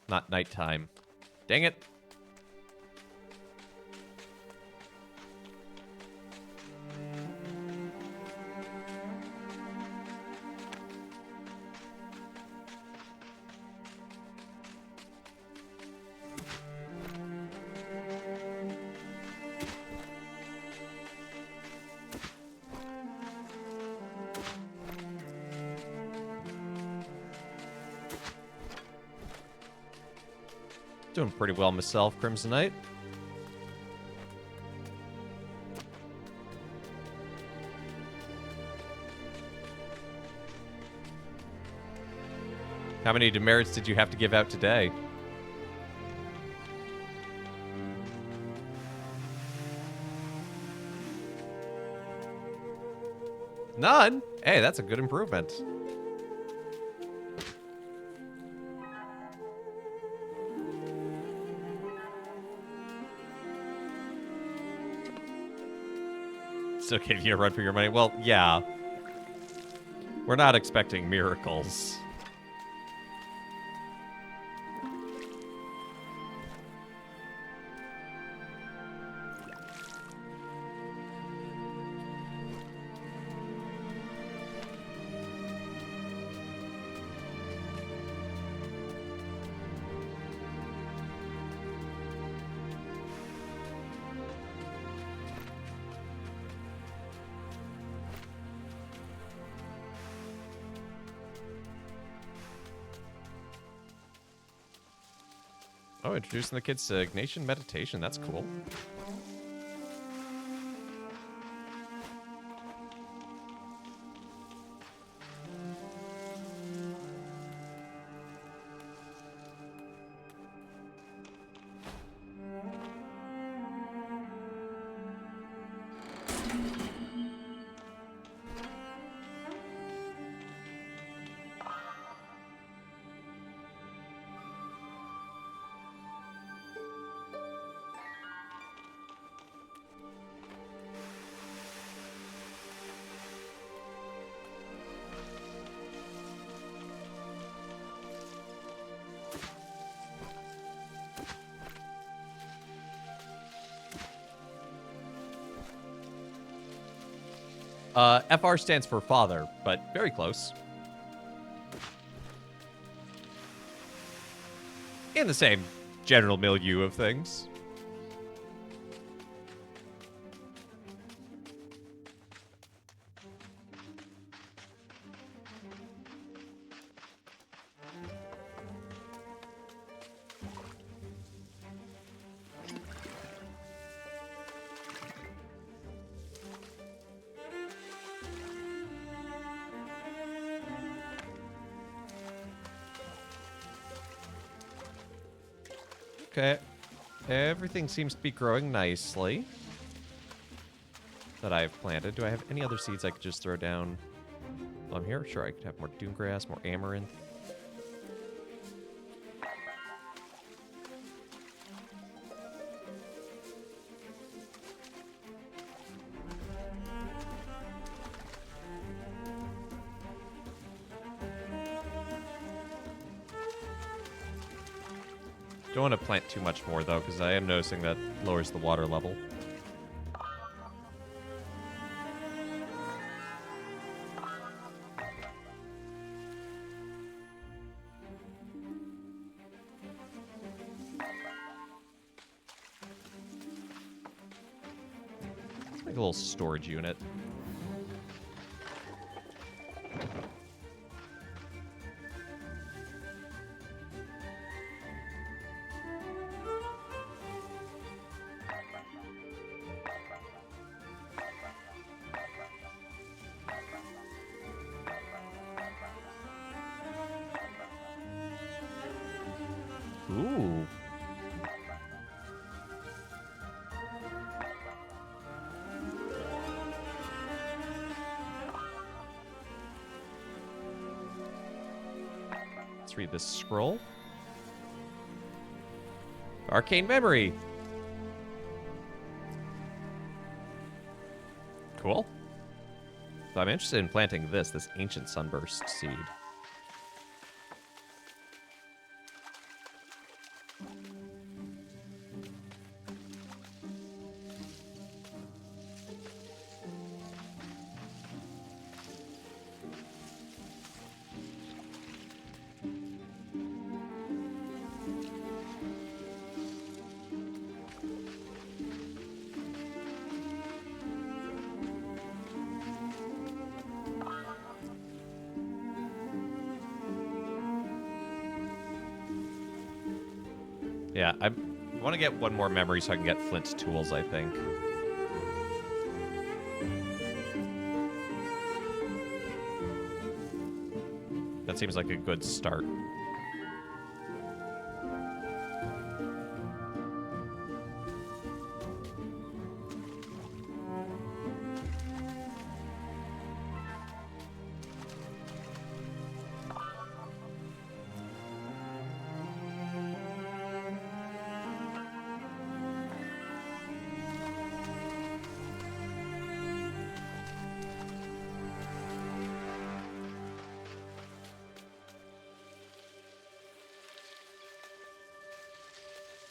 not nighttime. Dang it. Doing pretty well myself, Crimsonite. How many demerits did you have to give out today? None? Hey, that's a good improvement. Still gave you a run for your money. Well, yeah. We're not expecting miracles. Oh, introducing the kids to Ignatian meditation. That's cool. FR stands for father, but very close. In the same general milieu of things. Okay. Everything seems to be growing nicely that I've planted. Do I have any other seeds I could just throw down while I'm here? Sure, I could have more doomgrass, more amaranth. Don't want to plant too much more, though, because I am noticing that lowers the water level. Let's make a little storage unit. Ooh. Let's read this scroll. Arcane memory. Cool. So I'm interested in planting this ancient sunburst seed. Yeah, I want to get one more memory so I can get Flint's tools, I think. That seems like a good start.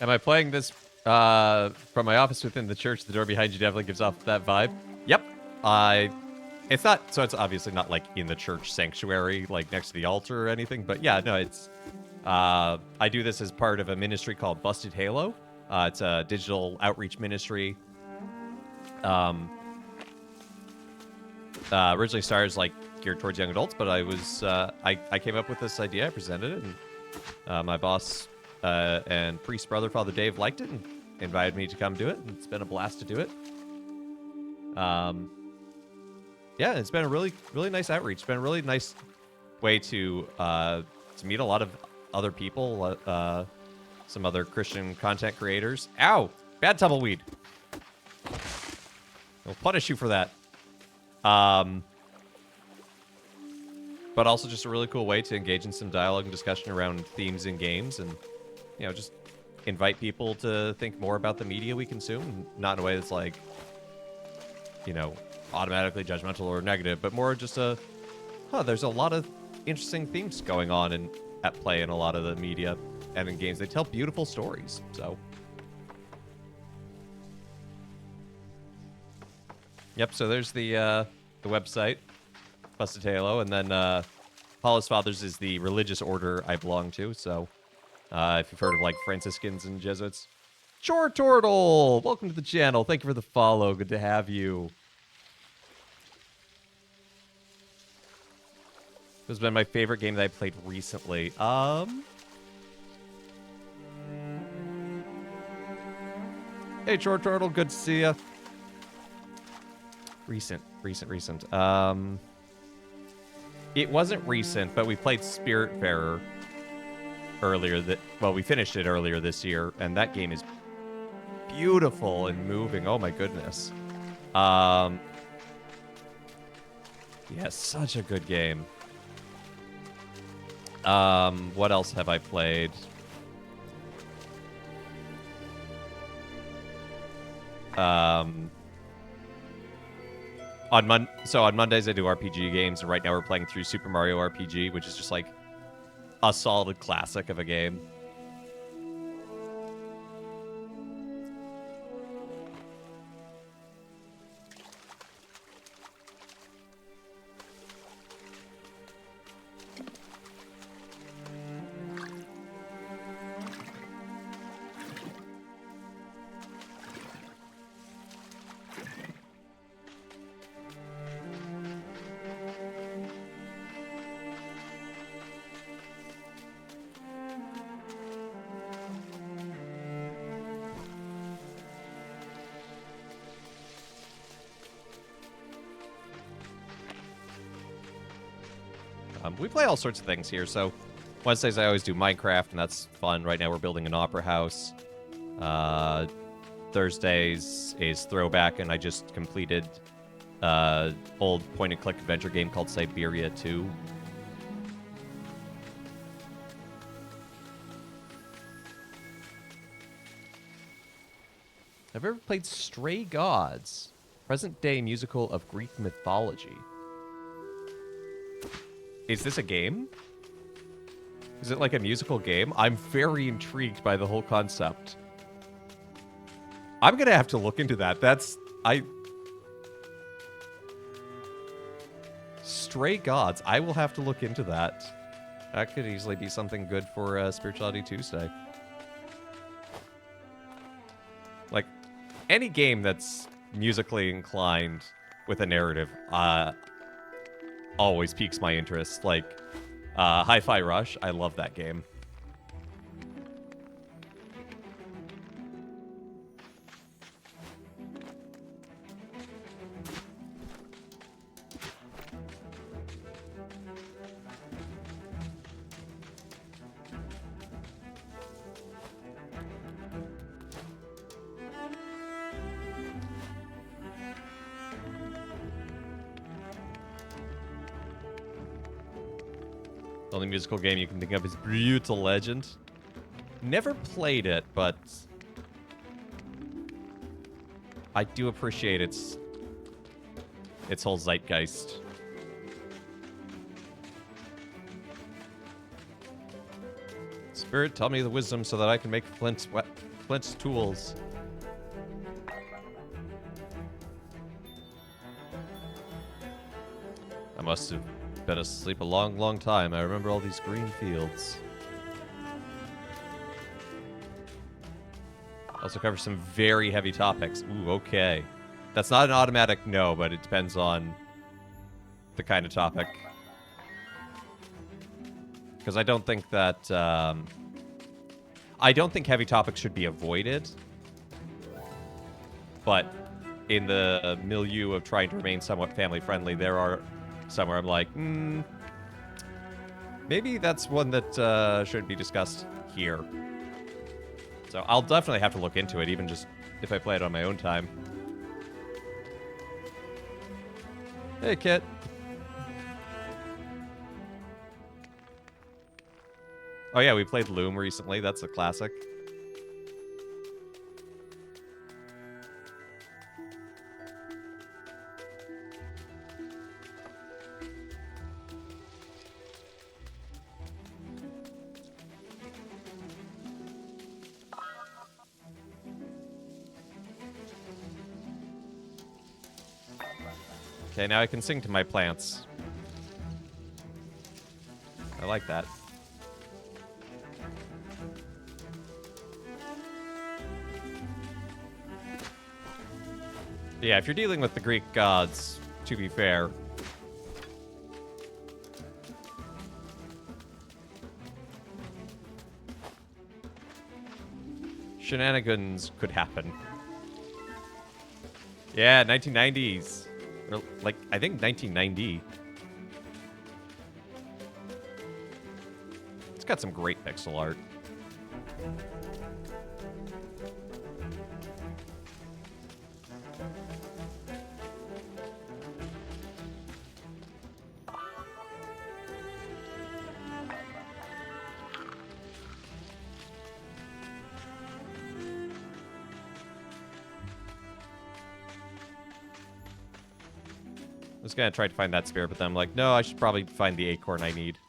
Am I playing this from my office within the church? The door behind you definitely gives off that vibe. Yep. It's not, so it's obviously not like in the church sanctuary, like next to the altar or anything. But yeah, no, it's, I do this as part of a ministry called Busted Halo. It's a digital outreach ministry. Originally started as like geared towards young adults, but I came up with this idea, I presented it, and my boss and priest brother, Father Dave, liked it and invited me to come do it, and it's been a blast to do it. Yeah, it's been a really, really nice outreach. It's been a really nice way to meet a lot of other people, some other Christian content creators. Ow! Bad tumbleweed. I'll punish you for that. But also just a really cool way to engage in some dialogue and discussion around themes in games, and just invite people to think more about the media we consume, not in a way that's like, automatically judgmental or negative, but more just there's a lot of interesting themes going on and at play in a lot of the media and in games. They tell beautiful stories, so. Yep, so there's the website, Busted Halo, and then Paulus Fathers is the religious order I belong to, so if you've heard of like Franciscans and Jesuits. Chore Turtle! Welcome to the channel. Thank you for the follow. Good to have you. This has been my favorite game that I played recently. Hey, Chore Turtle. Good to see ya. Recent. It wasn't recent, but we played Spiritfarer earlier. We finished it earlier this year, and that game is beautiful and moving. Oh my goodness. Yeah, such a good game. What else have I played? On Mondays I do RPG games, and right now we're playing through Super Mario RPG, which is just like a solid classic of a game. We play all sorts of things here. So Wednesdays I always do Minecraft, and that's fun. Right now we're building an opera house. Thursdays is Throwback, and I just completed old point-and-click adventure game called Siberia 2. Have you ever played Stray Gods? Present-day musical of Greek mythology. Is this a game? Is it like a musical game? I'm very intrigued by the whole concept. I'm gonna have to look into that. Stray Gods. I will have to look into that. That could easily be something good for Spirituality Tuesday. Like, any game that's musically inclined with a narrative always piques my interest. Like, Hi-Fi Rush, I love that game. The only musical game you can think of is Brutal Legend. Never played it, but I do appreciate its whole zeitgeist. Spirit, tell me the wisdom so that I can make Flint's tools. I must have been asleep a long, long time. I remember all these green fields. Also covers some very heavy topics. Ooh, okay. That's not an automatic no, but it depends on the kind of topic. Because I don't think that... I don't think heavy topics should be avoided. But in the milieu of trying to remain somewhat family-friendly, there are some where I'm like, maybe that's one that shouldn't be discussed here. So I'll definitely have to look into it, even just if I play it on my own time. Hey, Kit. Oh yeah, we played Loom recently. That's a classic. Okay, now I can sing to my plants. I like that. Yeah, if you're dealing with the Greek gods, to be fair. Shenanigans could happen. Yeah, 1990s. Or, like, I think 1990. It's got some great pixel art. I was gonna try to find that spear, but then I'm like, no, I should probably find the acorn I need.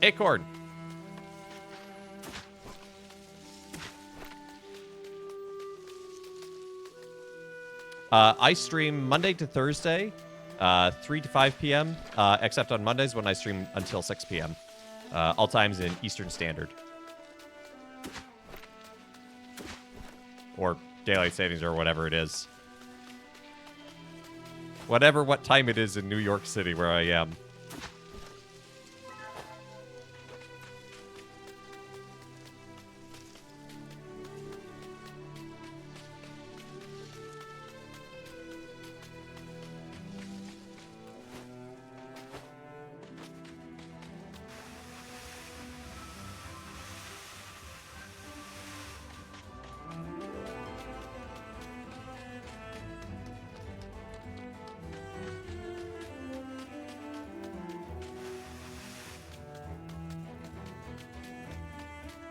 Acorn. I stream Monday to Thursday, 3 to 5 p.m., except on Mondays when I stream until 6 p.m. All times in Eastern Standard. Or Daylight Savings or whatever it is. What time it is in New York City where I am.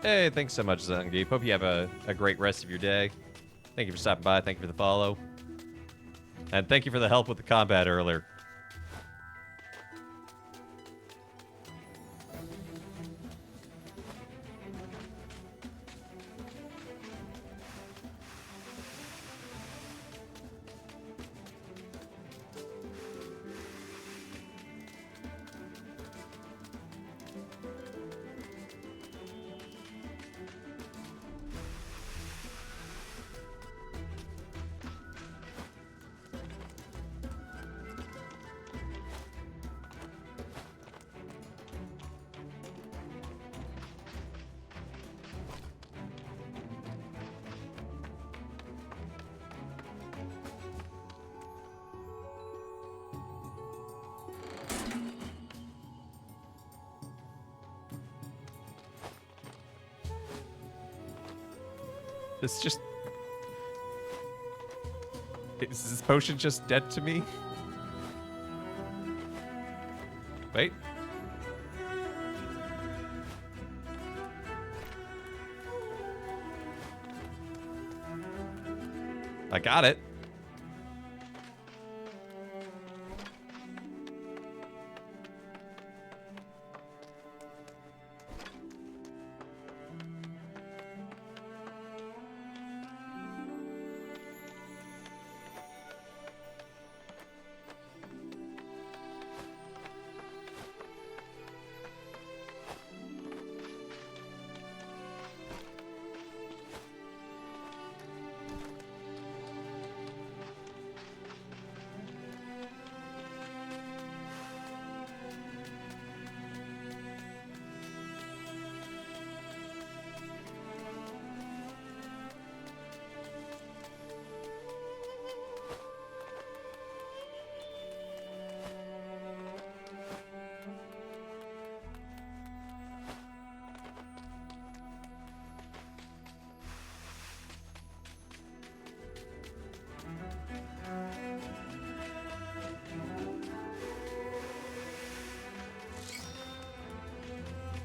Hey, thanks so much, Zangief. Hope you have a great rest of your day. Thank you for stopping by. Thank you for the follow. And thank you for the help with the combat earlier. This just... Is this potion just dead to me? Wait. I got it.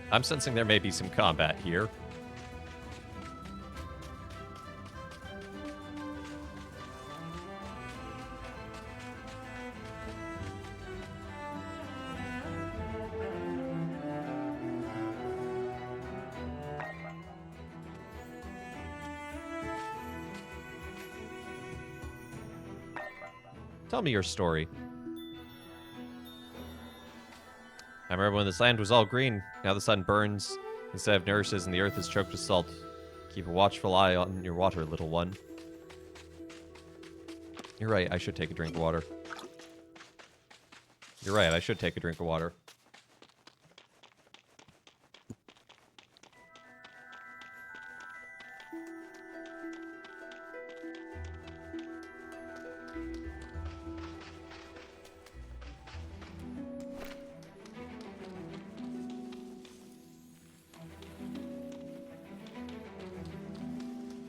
I'm sensing there may be some combat here. Tell me your story. I remember when this land was all green. Now the sun burns instead of nourishes and the earth is choked with salt. Keep a watchful eye on your water, little one. You're right, I should take a drink of water. You're right, I should take a drink of water.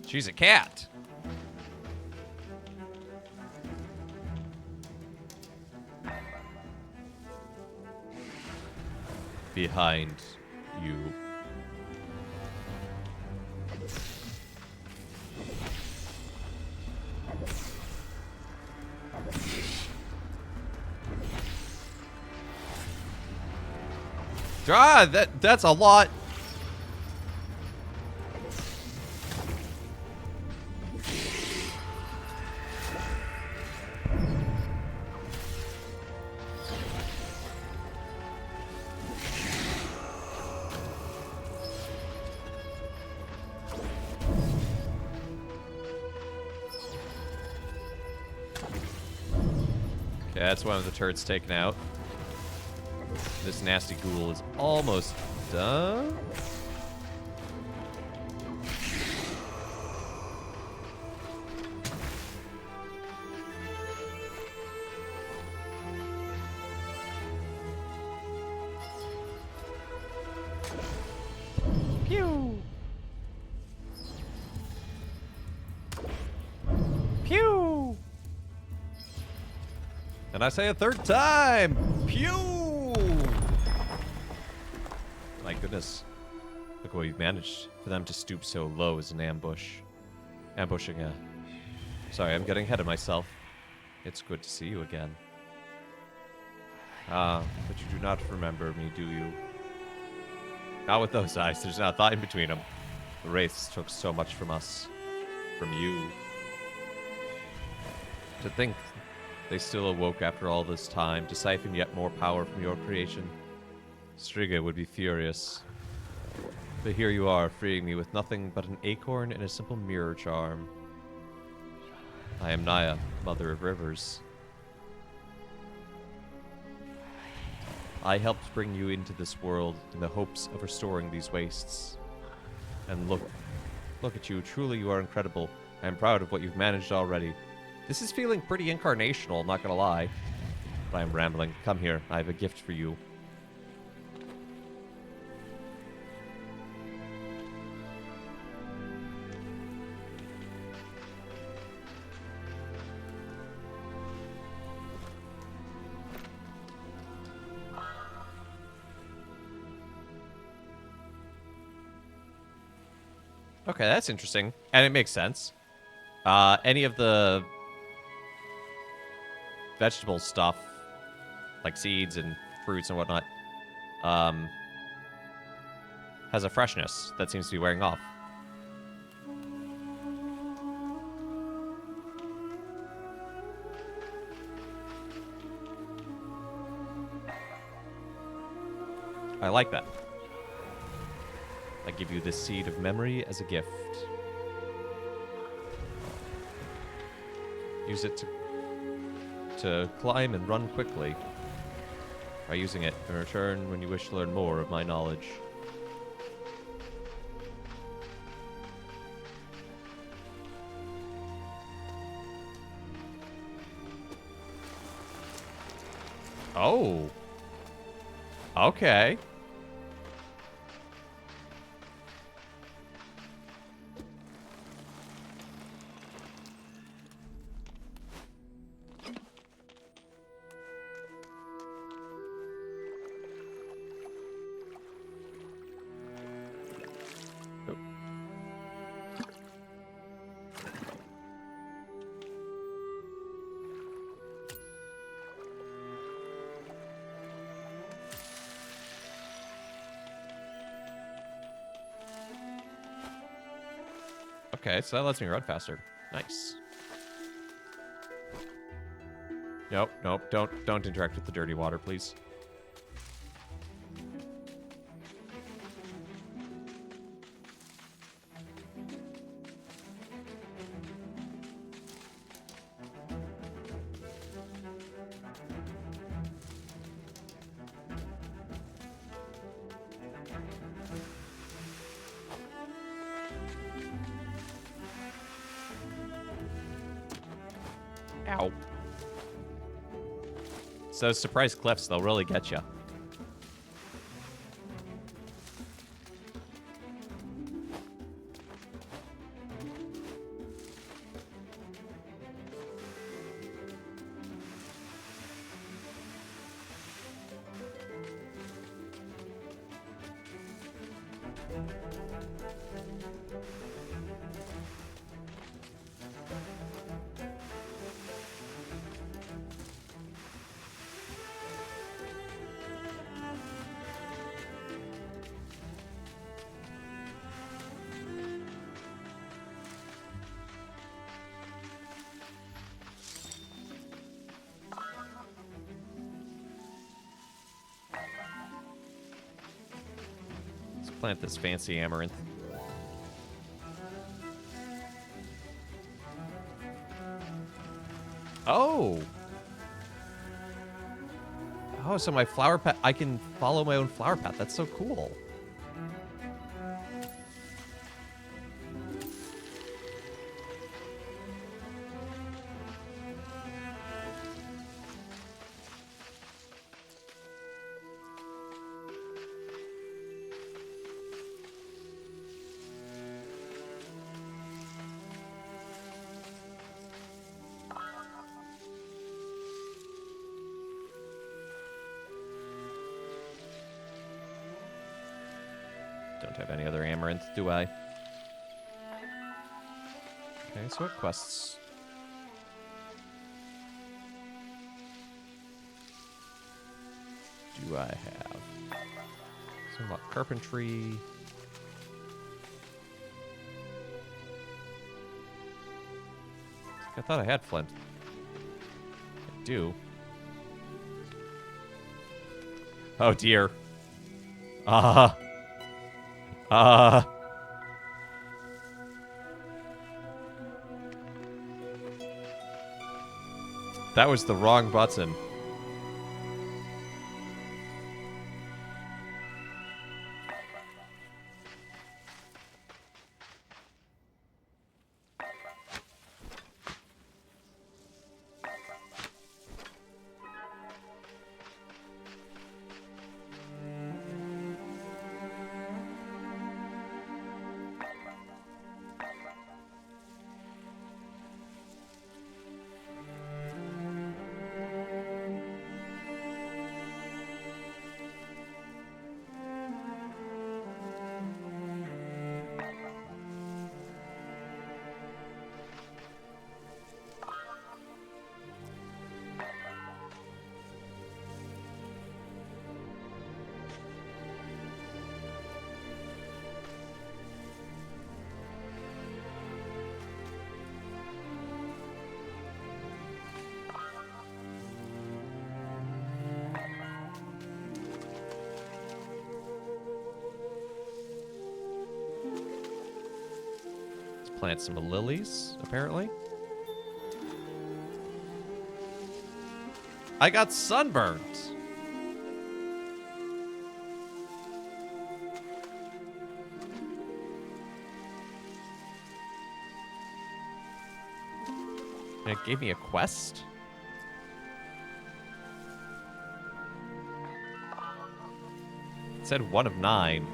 She's a cat. Behind you. Ah, that's a lot. Okay, that's one of the turrets taken out. This nasty ghoul is almost done. Pew! Pew! And I say a third time! Pew! My goodness. Look what we've managed. For them to stoop so low is an ambush. Ambushing a... Sorry, I'm getting ahead of myself. It's good to see you again. Ah, but you do not remember me, do you? Not with those eyes. There's not a thought in between them. The Wraiths took so much from us. From you. To think they still awoke after all this time to siphon yet more power from your creation. Striga would be furious. But here you are, freeing me with nothing but an acorn and a simple mirror charm. I am Naya, Mother of Rivers. I helped bring you into this world in the hopes of restoring these wastes. And look at you. Truly, you are incredible. I am proud of what you've managed already. This is feeling pretty incarnational, not gonna lie. But I am rambling. Come here. I have a gift for you. Okay, that's interesting. And it makes sense. Any of the vegetable stuff, like seeds and fruits and whatnot, has a freshness that seems to be wearing off. I like that. I give you this seed of memory as a gift. Use it to climb and run quickly. By using it in return when you wish to learn more of my knowledge. Oh. Okay. Okay, so that lets me run faster. Nice. Nope, nope, don't interact with the dirty water, please. Ow. So surprise cliffs, they'll really get you. Plant this fancy amaranth. Oh! Oh, so my flower path, I can follow my own flower path. That's so cool. Don't have any other amaranth, do I? Okay, so what quests? Do I have? So what? Carpentry. I thought I had flint. I do. Oh dear. That was the wrong button. Plant some lilies, apparently. I got sunburned. And it gave me a quest? It said 1 of 9.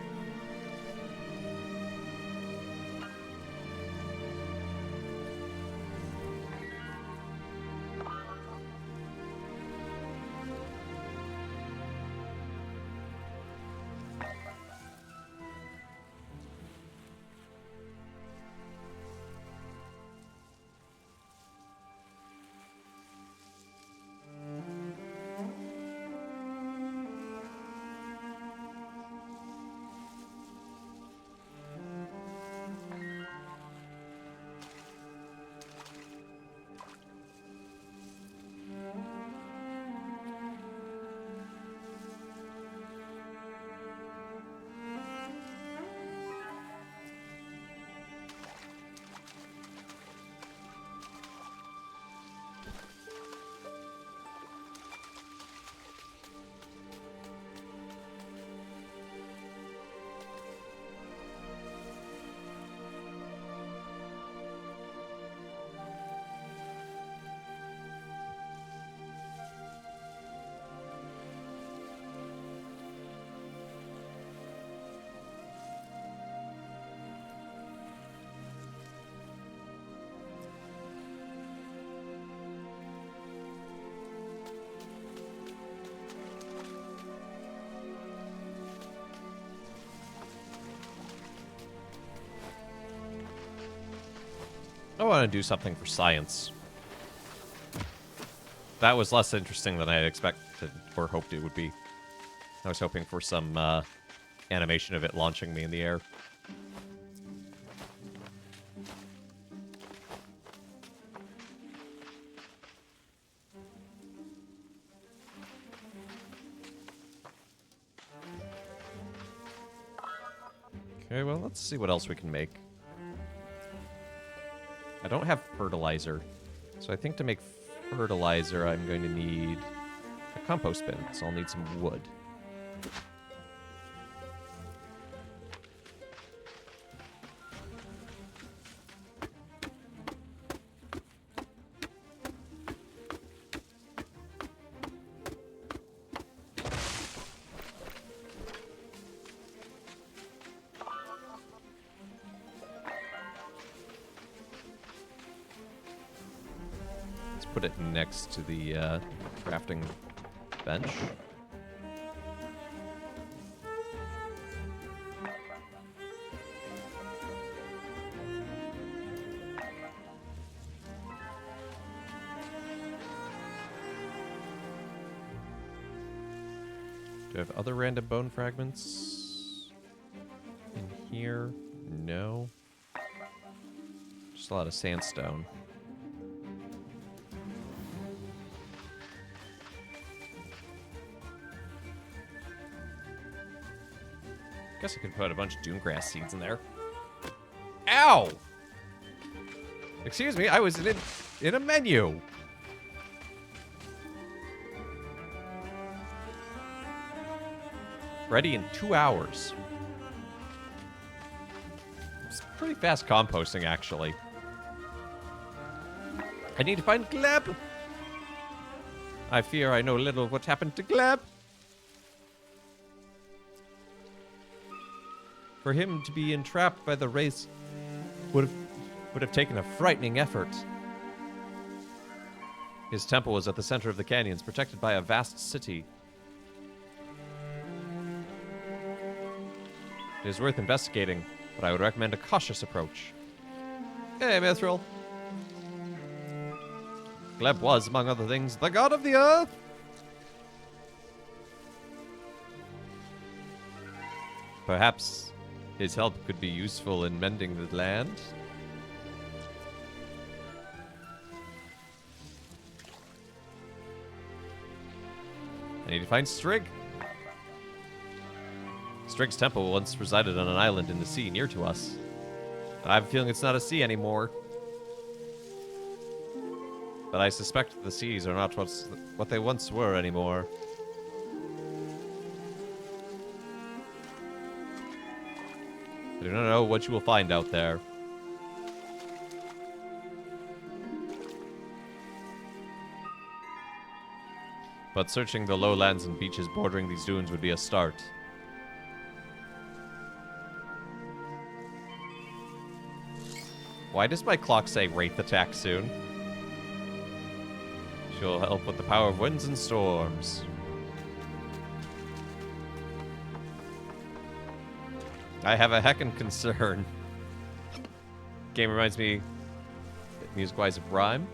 I want to do something for science. That was less interesting than I had expected or hoped it would be. I was hoping for some animation of it launching me in the air. Okay, well, let's see what else we can make. I don't have fertilizer, so I think to make fertilizer, I'm going to need a compost bin, so I'll need some wood. Put it next to the crafting bench. Do I have other random bone fragments in here? No. Just a lot of sandstone. Guess I could put a bunch of doomgrass seeds in there. Ow! Excuse me, I was in a menu. Ready in 2 hours. It's pretty fast composting, actually. I need to find Gleb. I fear I know little of what happened to Gleb. For him to be entrapped by the race would have taken a frightening effort. His temple was at the center of the canyons, protected by a vast city. It is worth investigating, but I would recommend a cautious approach. Hey, Mithril. Gleb was, among other things, the god of the earth. Perhaps his help could be useful in mending the land. I need to find Strigg. Strigg's temple once resided on an island in the sea near to us. But I have a feeling it's not a sea anymore. But I suspect the seas are not what they once were anymore. I do not know what you will find out there. But searching the lowlands and beaches bordering these dunes would be a start. Why does my clock say Wraith attack soon? She'll help with the power of winds and storms. I have a heckin' concern. Game reminds me, music-wise, of Rhyme.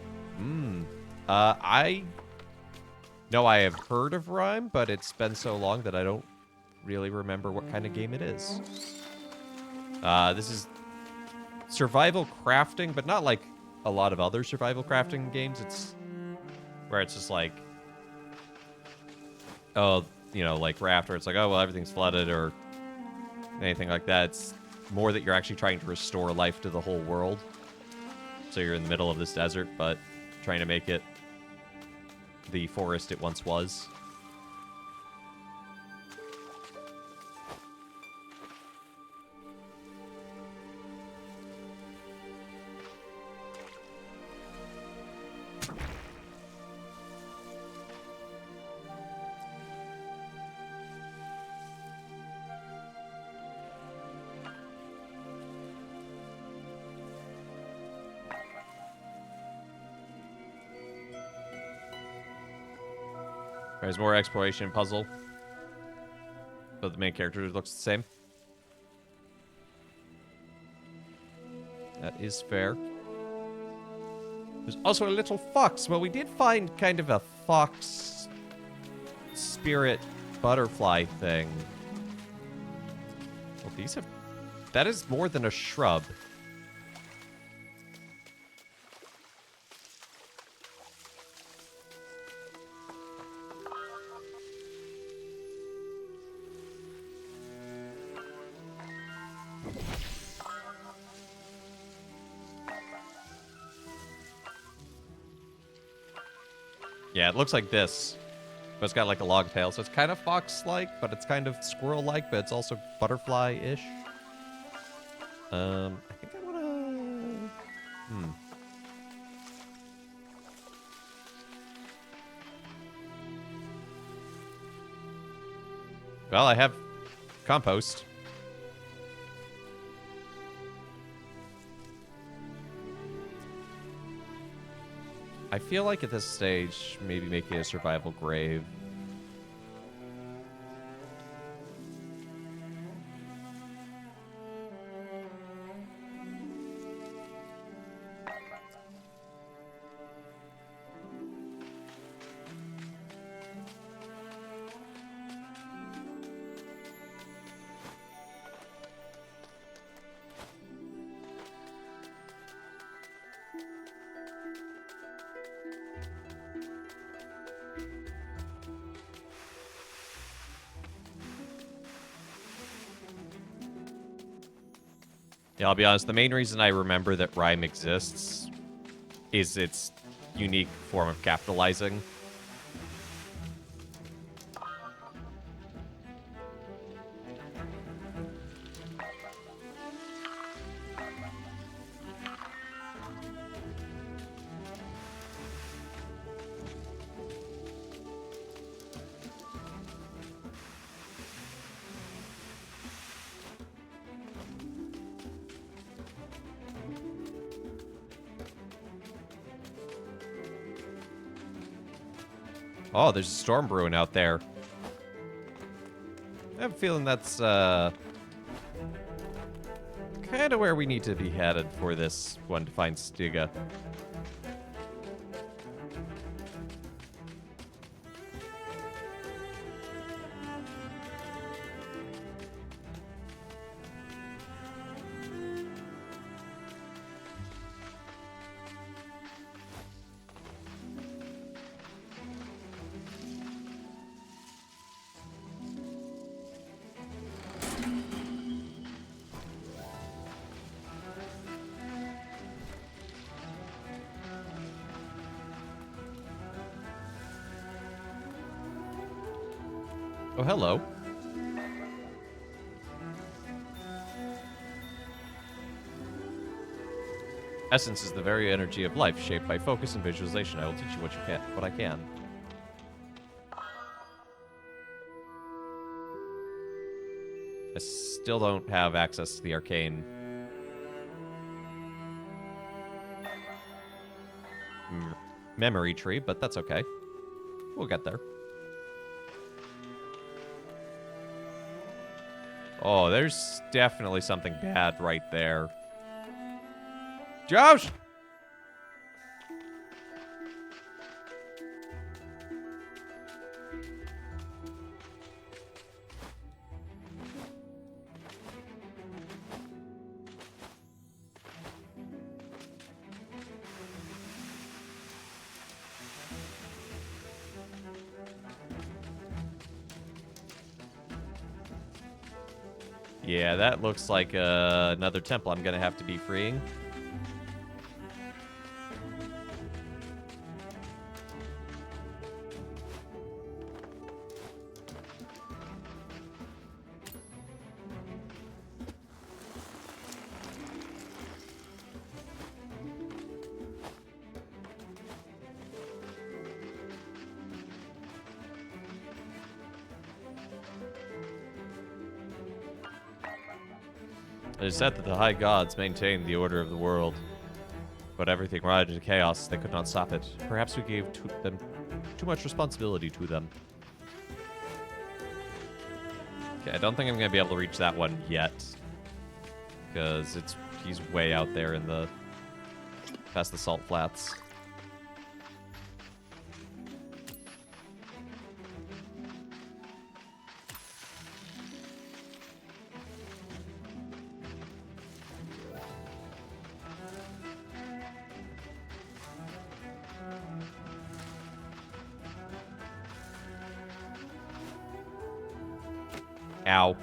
I know I have heard of Rhyme, but it's been so long that I don't really remember what kind of game it is. This is survival crafting, but not like a lot of other survival crafting games. It's where it's just like, oh, you know, like Raft, where it's like, oh, well, everything's flooded or anything like that. It's more that you're actually trying to restore life to the whole world. So you're in the middle of this desert, but trying to make it the forest it once was. There's more exploration puzzle. But the main character looks the same. That is fair. There's also a little fox. Well, we did find kind of a fox spirit butterfly thing. Well, these have... That is more than a shrub. Yeah, it looks like this. But it's got like a long tail, so it's kind of fox-like, but it's kind of squirrel-like, but it's also butterfly-ish. I think I wanna... Well, I have compost. I feel like at this stage, maybe making a survival grave. Yeah, I'll be honest. The main reason I remember that rhyme exists is its unique form of capitalizing. Oh, there's a storm brewing out there. I have a feeling that's kind of where we need to be headed for this one to find Stiga. Oh, hello. Essence is the very energy of life, shaped by focus and visualization. I will teach you what I can. I still don't have access to the arcane memory tree, but that's okay. We'll get there. Oh, there's definitely something bad right there. Josh! Yeah, that looks like another temple I'm going to have to be freeing. It is said that the high gods maintain the order of the world, but everything rotted into chaos. They could not stop it. Perhaps we gave them too much responsibility to them. Okay, I don't think I'm going to be able to reach that one yet, because he's way out there in the past the salt flats. Ow.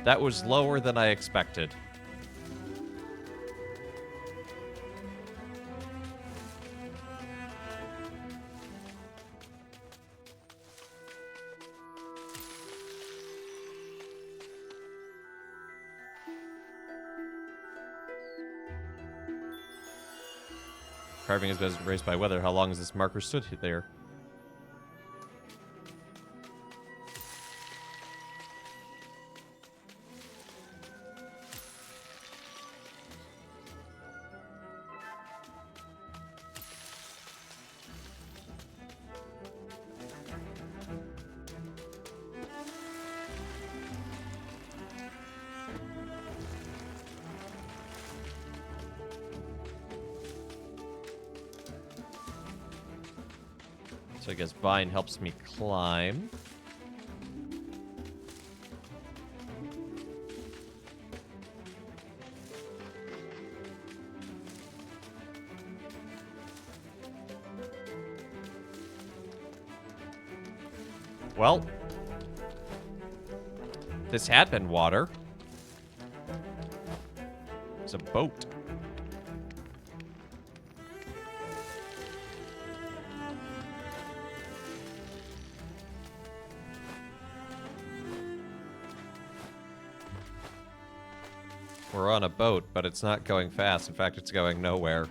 That was lower than I expected. Carving has been erased by weather. How long has this marker stood there? So I guess Vine helps me climb. Well, this had been water. It's a boat. We're on a boat, but it's not going fast. In fact, it's going nowhere.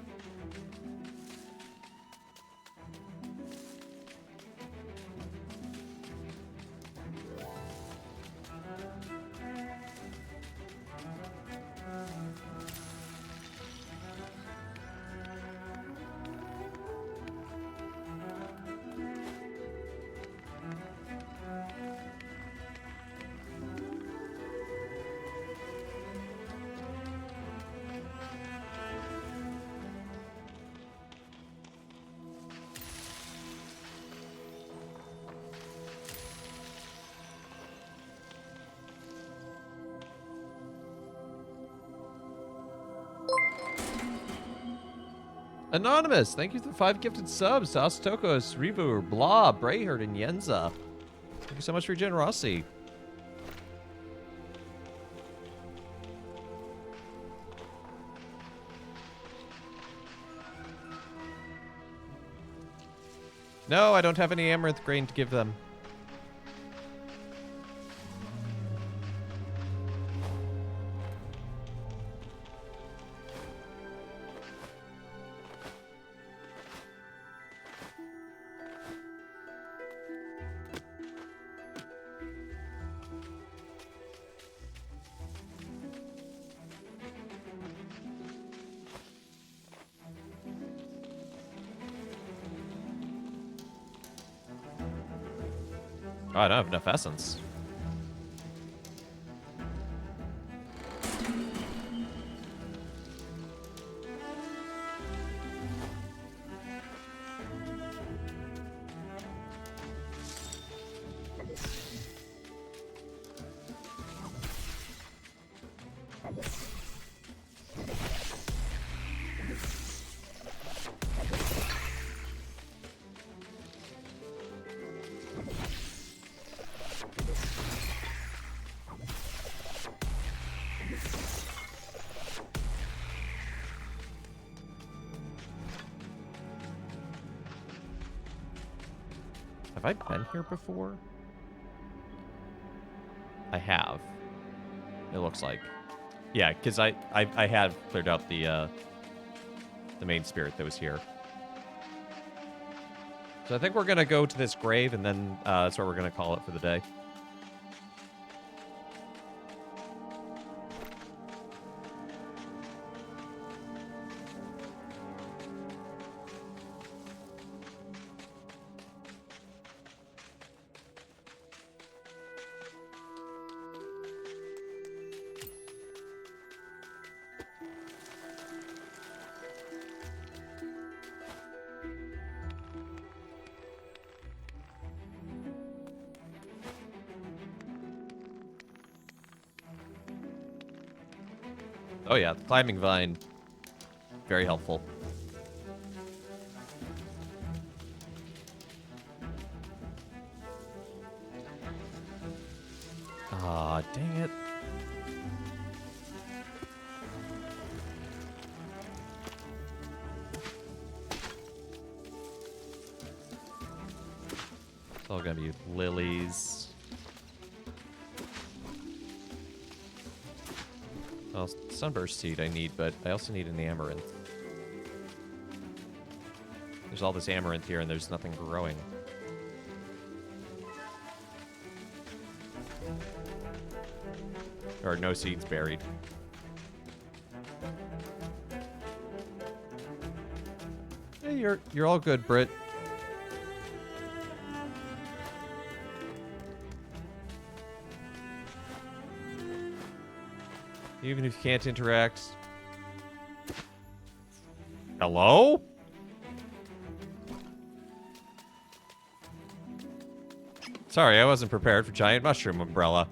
Anonymous, thank you for the 5 gifted subs. Asatokos, Rebu, Blah, Brayherd, and Yenza. Thank you so much for your generosity. No, I don't have any amaranth grain to give them. Oh, I don't have enough essence. Have I been here before? I have. It looks like. Yeah, because I had cleared out the main spirit that was here. So I think we're gonna go to this grave, and then that's what we're gonna call it for the day. Oh yeah, the climbing vine, very helpful. Ah, dang it. It's all gonna be lilies. Well, sunburst seed I need, but I also need an amaranth. There's all this amaranth here, and there's nothing growing. There are no seeds buried. Hey, you're all good, Britt. Even if you can't interact. Hello? Sorry, I wasn't prepared for giant mushroom umbrella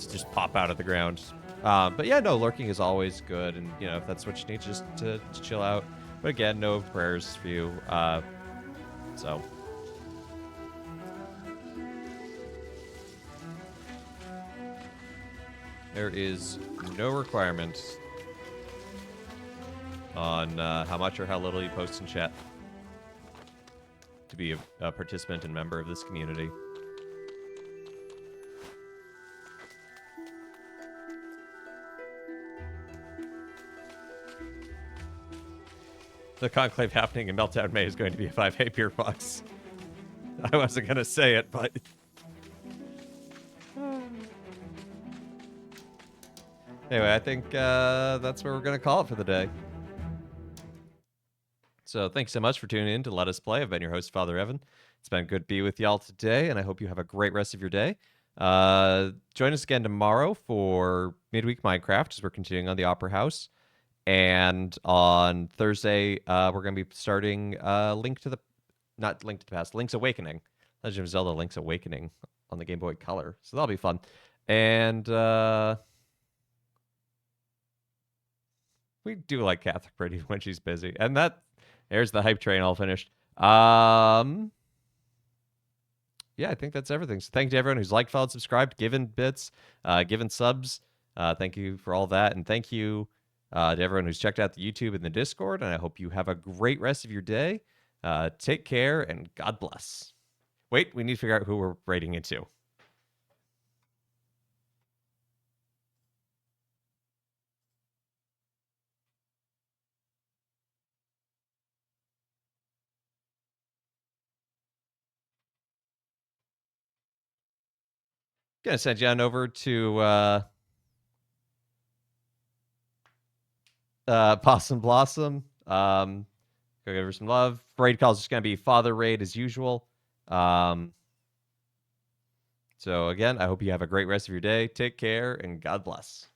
to just pop out of the ground. But yeah, no, lurking is always good, and you know if that's what you need, just to chill out. But again, no prayers for you. So. There is no requirement on how much or how little you post in chat to be a participant and member of this community. The conclave happening in Meltdown May is going to be a 5A beer box. I wasn't going to say it, but... Anyway, I think that's where we're going to call it for the day. So thanks so much for tuning in to Let Us Play. I've been your host, Father Evan. It's been good to be with y'all today, and I hope you have a great rest of your day. Join us again tomorrow for Midweek Minecraft as we're continuing on the Opera House. And on Thursday, we're going to be starting Link's Awakening. Legend of Zelda Link's Awakening on the Game Boy Color. So that'll be fun. And we do like Catholic pretty when she's busy. And there's the hype train all finished. Yeah, I think that's everything. So thank you to everyone who's liked, followed, subscribed, given bits, given subs. Thank you for all that. And thank you to everyone who's checked out the YouTube and the Discord. And I hope you have a great rest of your day. Take care and God bless. Wait, we need to figure out who we're rating into. Gonna send you on over to Possum Blossom. Go give her some love. Raid call is just gonna be Father Raid as usual. So again, I hope you have a great rest of your day. Take care and God bless.